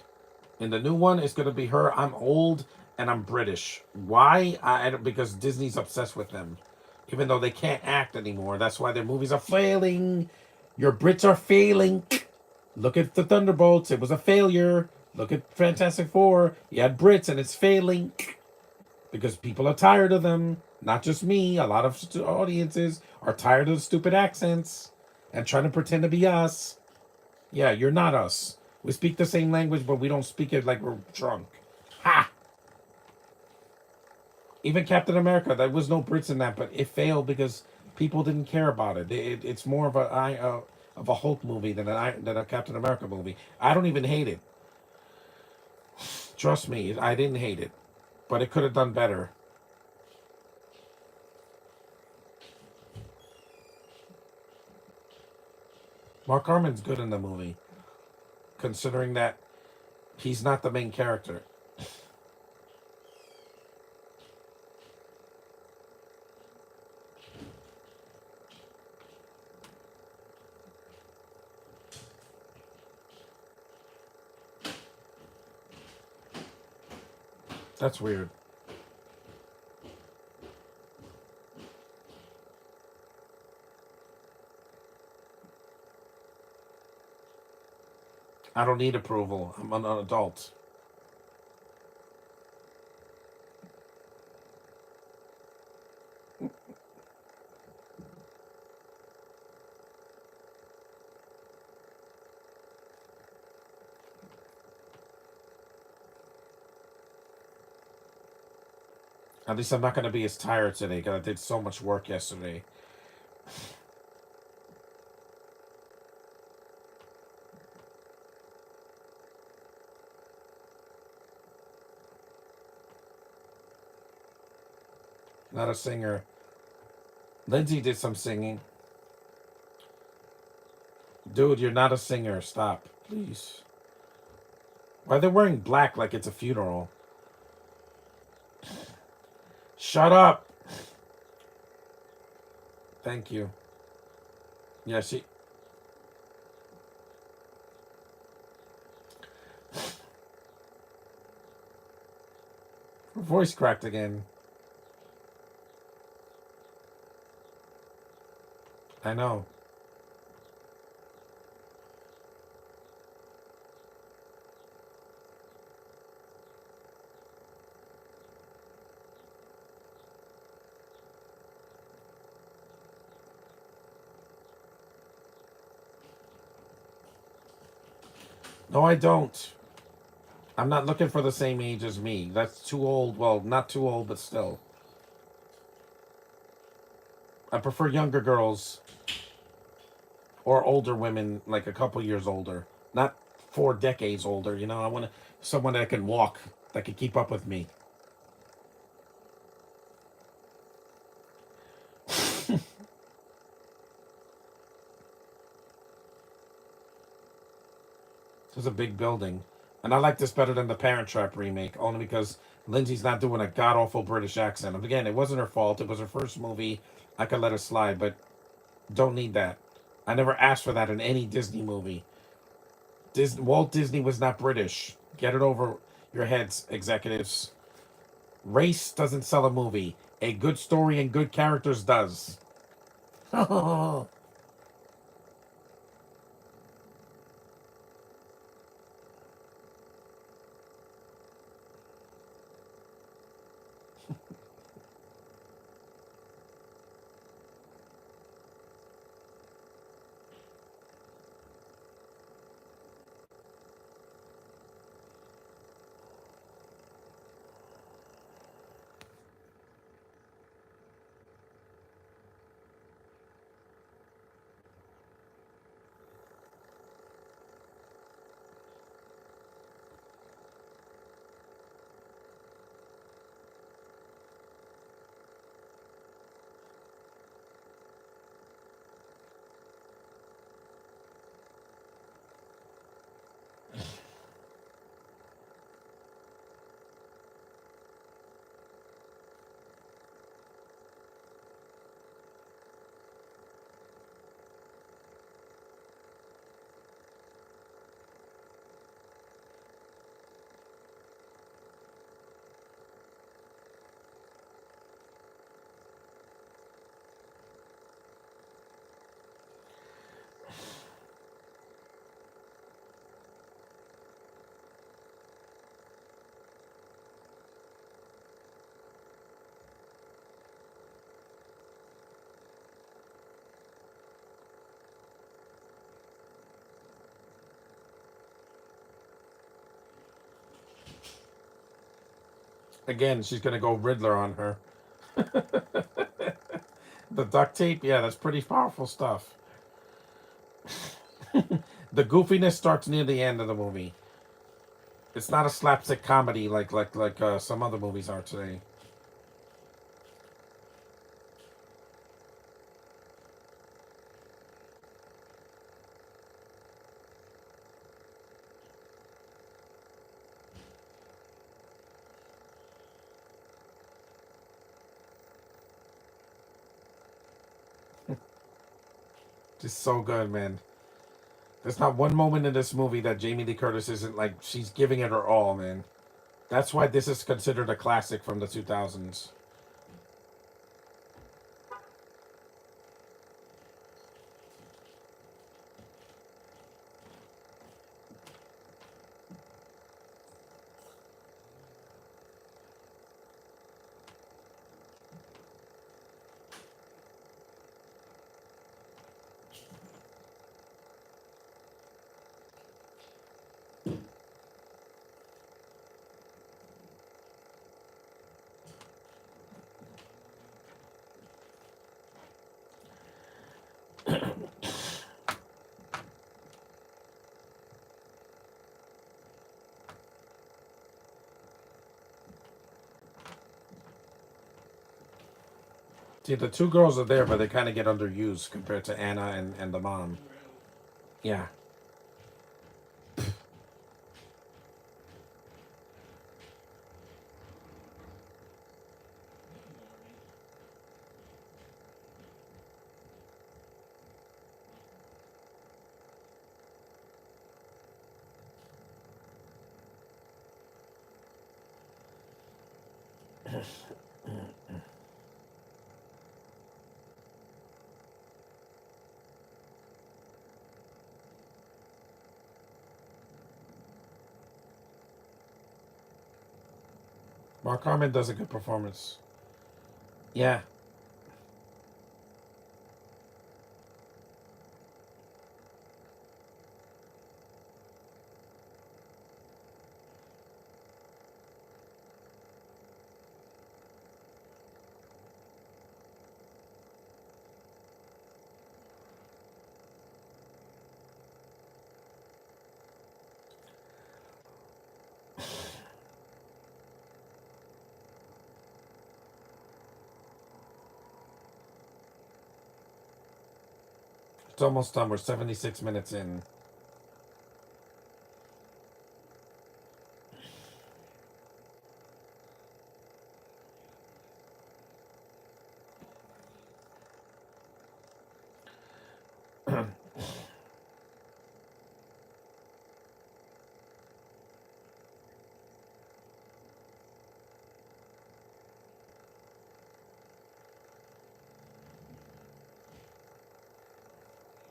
In the new one, it's gonna be her. I'm old and I'm British. Why? I don't, because Disney's obsessed with them, even though they can't act anymore. That's why their movies are failing. Your Brits are failing. Look at the Thunderbolts. It was a failure. Look at Fantastic Four. You had Brits and it's failing because people are tired of them. Not just me. A lot of audiences are tired of the stupid accents and trying to pretend to be us. Yeah, you're not us. We speak the same language, but we don't speak it like we're drunk. Ha! Even Captain America, there was no Brits in that, but it failed because people didn't care about it. It's more of a Hulk movie than a Captain America movie. I don't even hate it. Trust me, I didn't hate it, but it could have done better. Mark Harmon's good in the movie, considering that he's not the main character. That's weird. I don't need approval. I'm an adult. At least I'm not going to be as tired today because I did so much work yesterday. Not a singer. Lindsay did some singing. Dude, you're not a singer. Stop, please. Why are they wearing black like it's a funeral? Shut up. Thank you. Yeah, her voice cracked again. I know. No, I don't. I'm not looking for the same age as me. That's too old. Well, not too old, but still. I prefer younger girls or older women, like a couple years older. Not 4 decades older, you know? I want someone that can walk, that can keep up with me. This is a big building. And I like this better than the Parent Trap remake, only because Lindsay's not doing a god awful British accent. And again, it wasn't her fault. It was her first movie. I could let her slide, but don't need that. I never asked for that in any Disney movie. Walt Disney was not British. Get it over your heads, executives. Race doesn't sell a movie. A good story and good characters does. Again, she's gonna go Riddler on her. The duct tape, yeah, that's pretty powerful stuff. The goofiness starts near the end of the movie. It's not a slapstick comedy like some other movies are today. Just so good, man. There's not one moment in this movie that Jamie Lee Curtis isn't like she's giving it her all, man. That's why this is considered a classic from the 2000s. See, the two girls are there, but they kind of get underused compared to Anna and the mom. Yeah. Mark Harmon does a good performance. Yeah. It's almost done. We're 76 minutes in.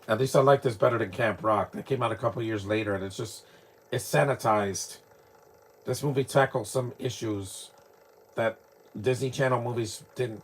At least I like this better than Camp Rock. That came out a couple years later, and it's sanitized. This movie tackles some issues that Disney Channel movies didn't.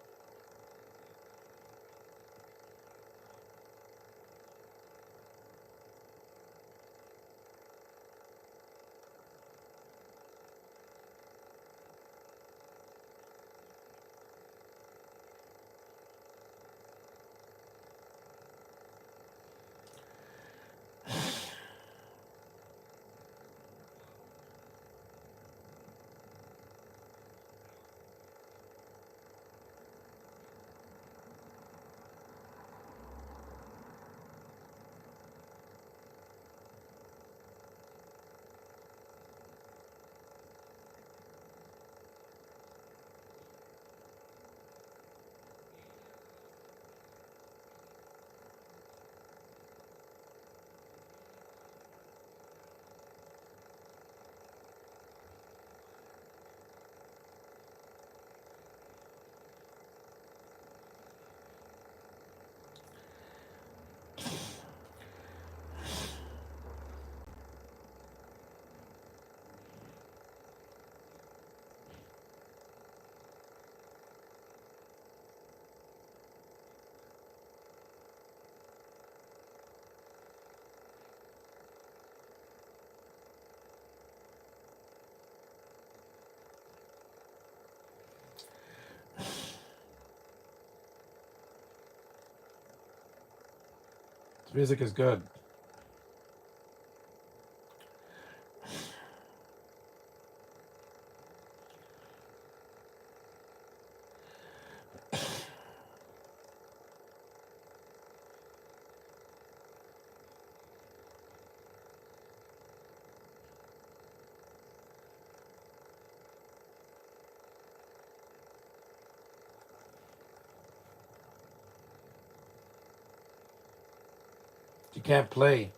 This music is good. You can't play.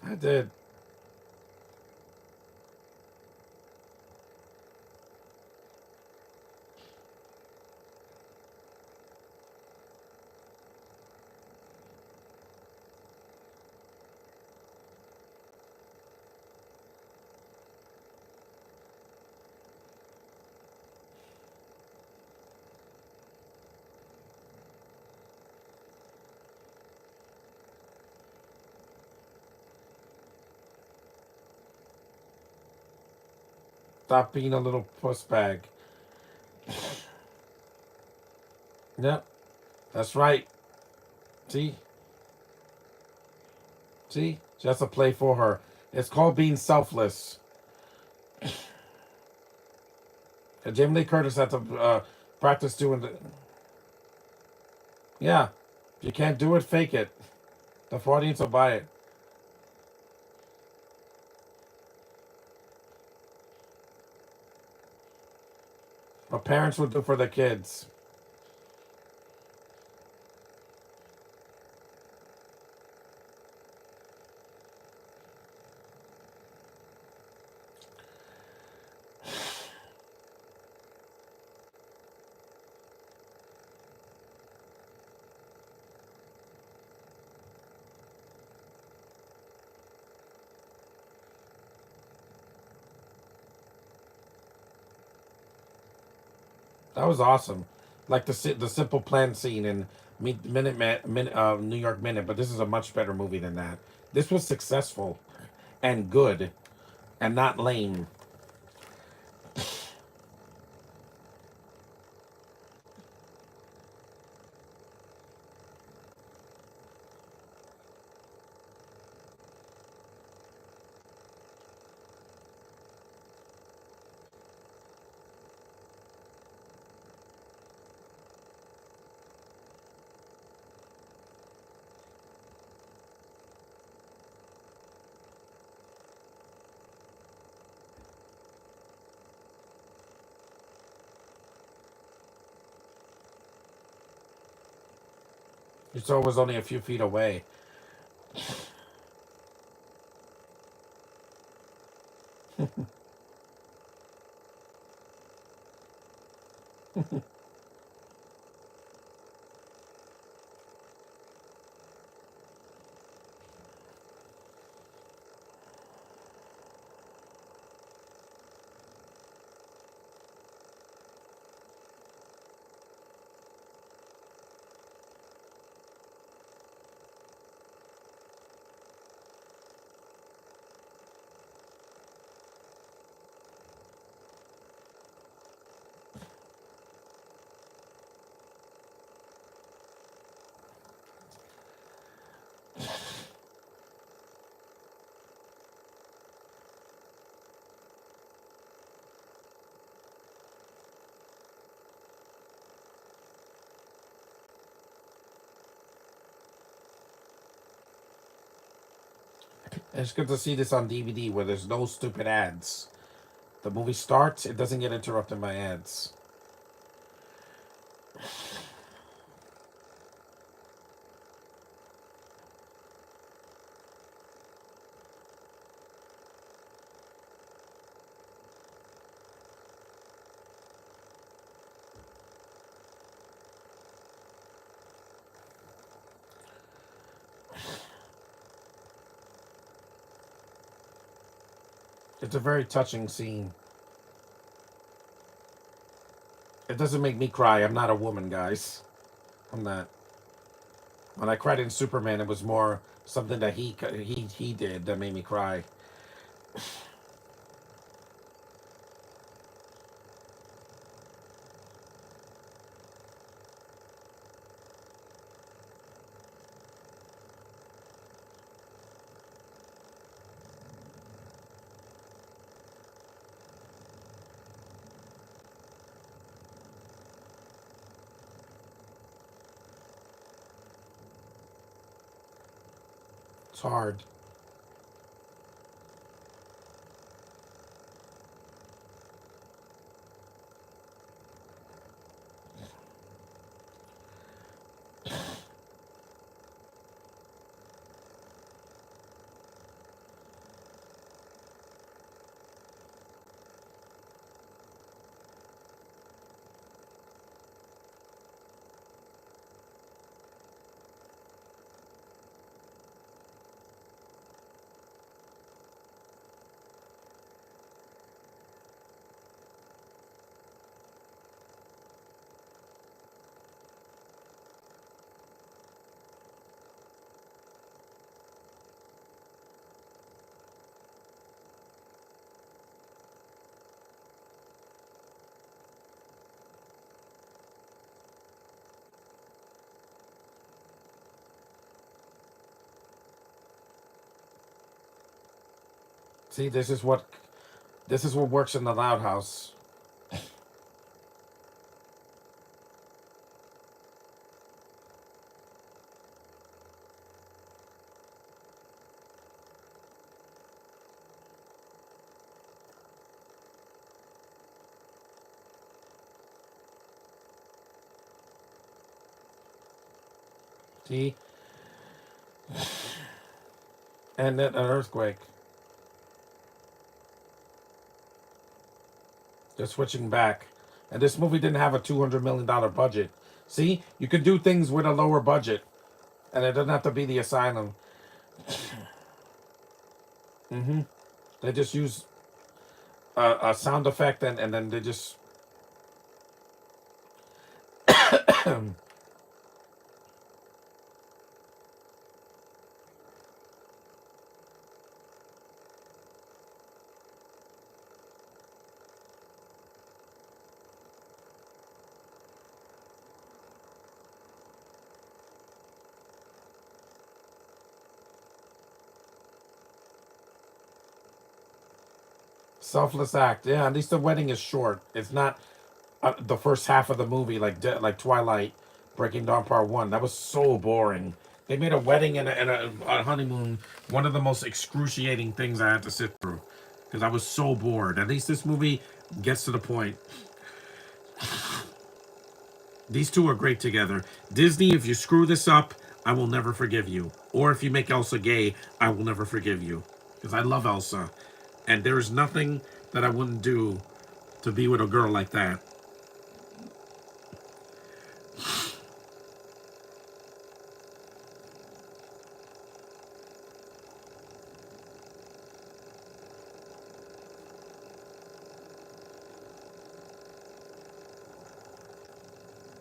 I did. Stop being a little puss bag. Yep, that's right. See? See? Just a play for her. It's called being selfless. And Jamie Lee Curtis had to practice doing the. Yeah. If you can't do it, fake it. The audience will buy it. What parents would do for their kids. That was awesome. Like the Simple Plan scene in New York Minute, but this is a much better movie than that. This was successful and good and not lame. Your soul was only a few feet away. It's good to see this on DVD where there's no stupid ads. The movie starts, it doesn't get interrupted by ads. It's a very touching scene. It doesn't make me cry. I'm not a woman, guys. I'm not. When I cried in Superman, it was more something that he did that made me cry. It's hard. See, this is what works in the Loud House. See, and then an earthquake. They're switching back, and this movie didn't have a $200 million budget. See, you could do things with a lower budget, and it doesn't have to be the asylum. They just use a sound effect, and then they just selfless act. Yeah, at least the wedding is short. It's not the first half of the movie like Twilight, Breaking Dawn Part One. That was so boring. They made a wedding and a honeymoon one of the most excruciating things I had to sit through because I was so bored. At least this movie gets to the point. These two are great together. Disney, if you screw this up, I will never forgive you. Or if you make Elsa gay, I will never forgive you. Because I love Elsa. And there is nothing that I wouldn't do to be with a girl like that.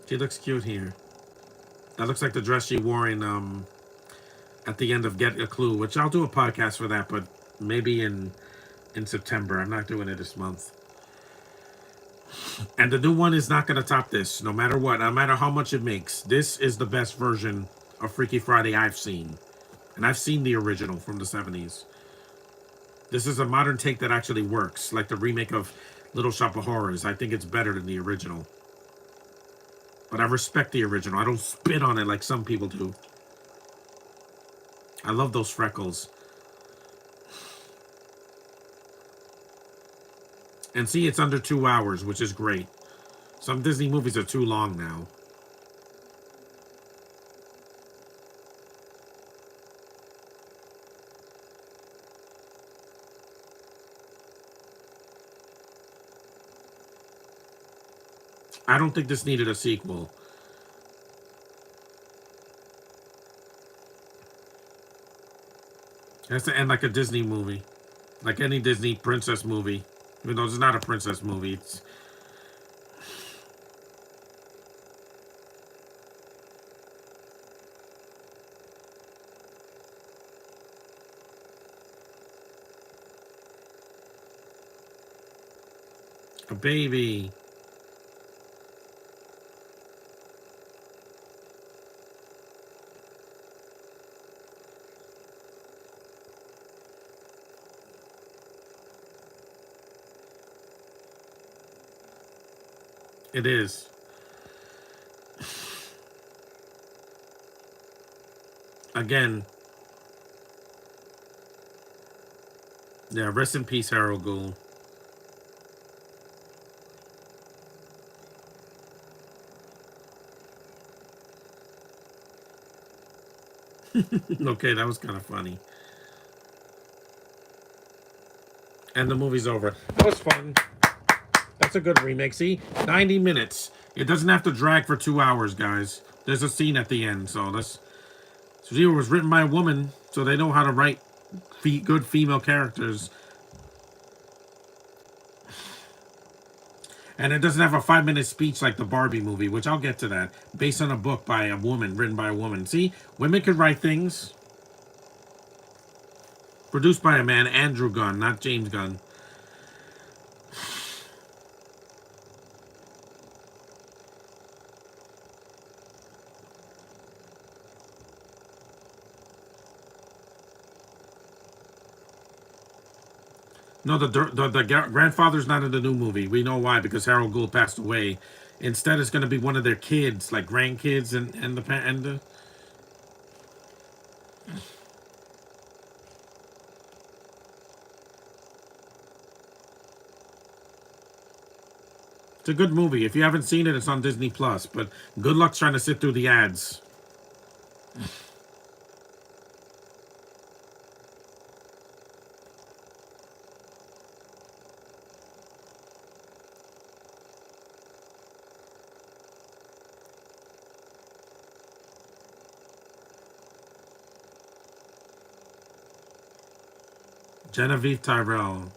She looks cute here. That looks like the dress she wore in at the end of Get a Clue, which I'll do a podcast for that, but maybe in September. I'm not doing it this month. And the new one is not going to top this, no matter what, no matter how much it makes. This is the best version of Freaky Friday I've seen. And I've seen the original from the 70s. This is a modern take that actually works, like the remake of Little Shop of Horrors. I think it's better than the original. But I respect the original. I don't spit on it like some people do. I love those freckles. And see, it's under 2 hours, which is great. Some Disney movies are too long now. I don't think this needed a sequel. It has to end like a Disney movie. Like any Disney princess movie. Even though it's not a princess movie. It's... a baby. It is. Again. Yeah, rest in peace, Harold Gould. Okay, that was kind of funny. And the movie's over. That was fun. That's a good remake. See, 90 minutes. It doesn't have to drag for 2 hours, guys. There's a scene at the end, so that's. So it was written by a woman, so they know how to write good female characters. And it doesn't have a 5-minute speech like the Barbie movie, which I'll get to that. Based on a book by a woman, written by a woman. See, women could write things. Produced by a man, Andrew Gunn, not James Gunn. No, the grandfather's not in the new movie. We know why, because Harold Gould passed away. Instead, it's going to be one of their kids, like grandkids, and the. It's a good movie. If you haven't seen it, it's on Disney Plus. But good luck trying to sit through the ads. Genevieve Tyrell.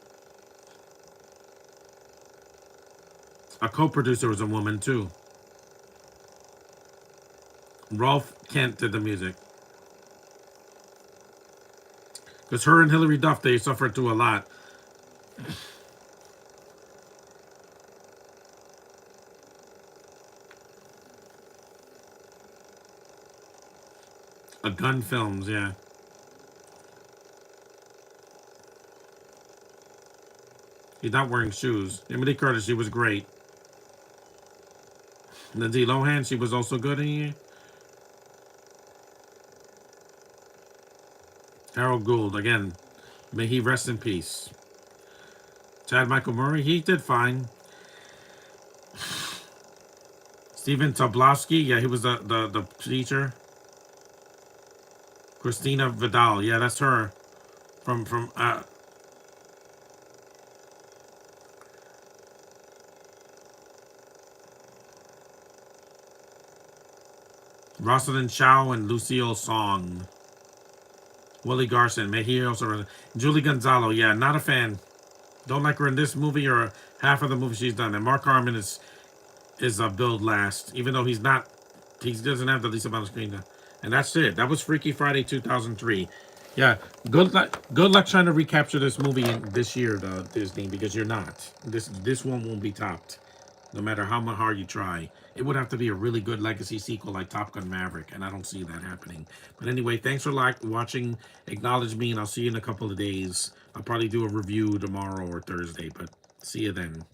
A co-producer was a woman too. Rolf Kent did the music. Because her and Hilary Duff, they suffered through a lot. A Gun Films, yeah. He's not wearing shoes. Emily Curtis, she was great. Lindsay Lohan, she was also good in here. Harold Gould, again, may he rest in peace. Chad Michael Murray, he did fine. Stephen Tobolowsky, yeah, he was the teacher. Christina Vidal, yeah, that's her. From Rosalind Chow and Lucille Song. Willie Garson, may he also. Julie Gonzalo, yeah, not a fan. Don't like her in this movie or half of the movie she's done. And Mark Harmon is a build last, even though he's not. He doesn't have the least amount of screen time. And that's it. That was Freaky Friday 2003. Yeah, good luck. Good luck trying to recapture this movie this year, Disney, because you're not. This one won't be topped, no matter how much hard you try. It would have to be a really good legacy sequel like Top Gun Maverick, and I don't see that happening. But anyway, thanks for watching. Acknowledge me, and I'll see you in a couple of days. I'll probably do a review tomorrow or Thursday, but see you then.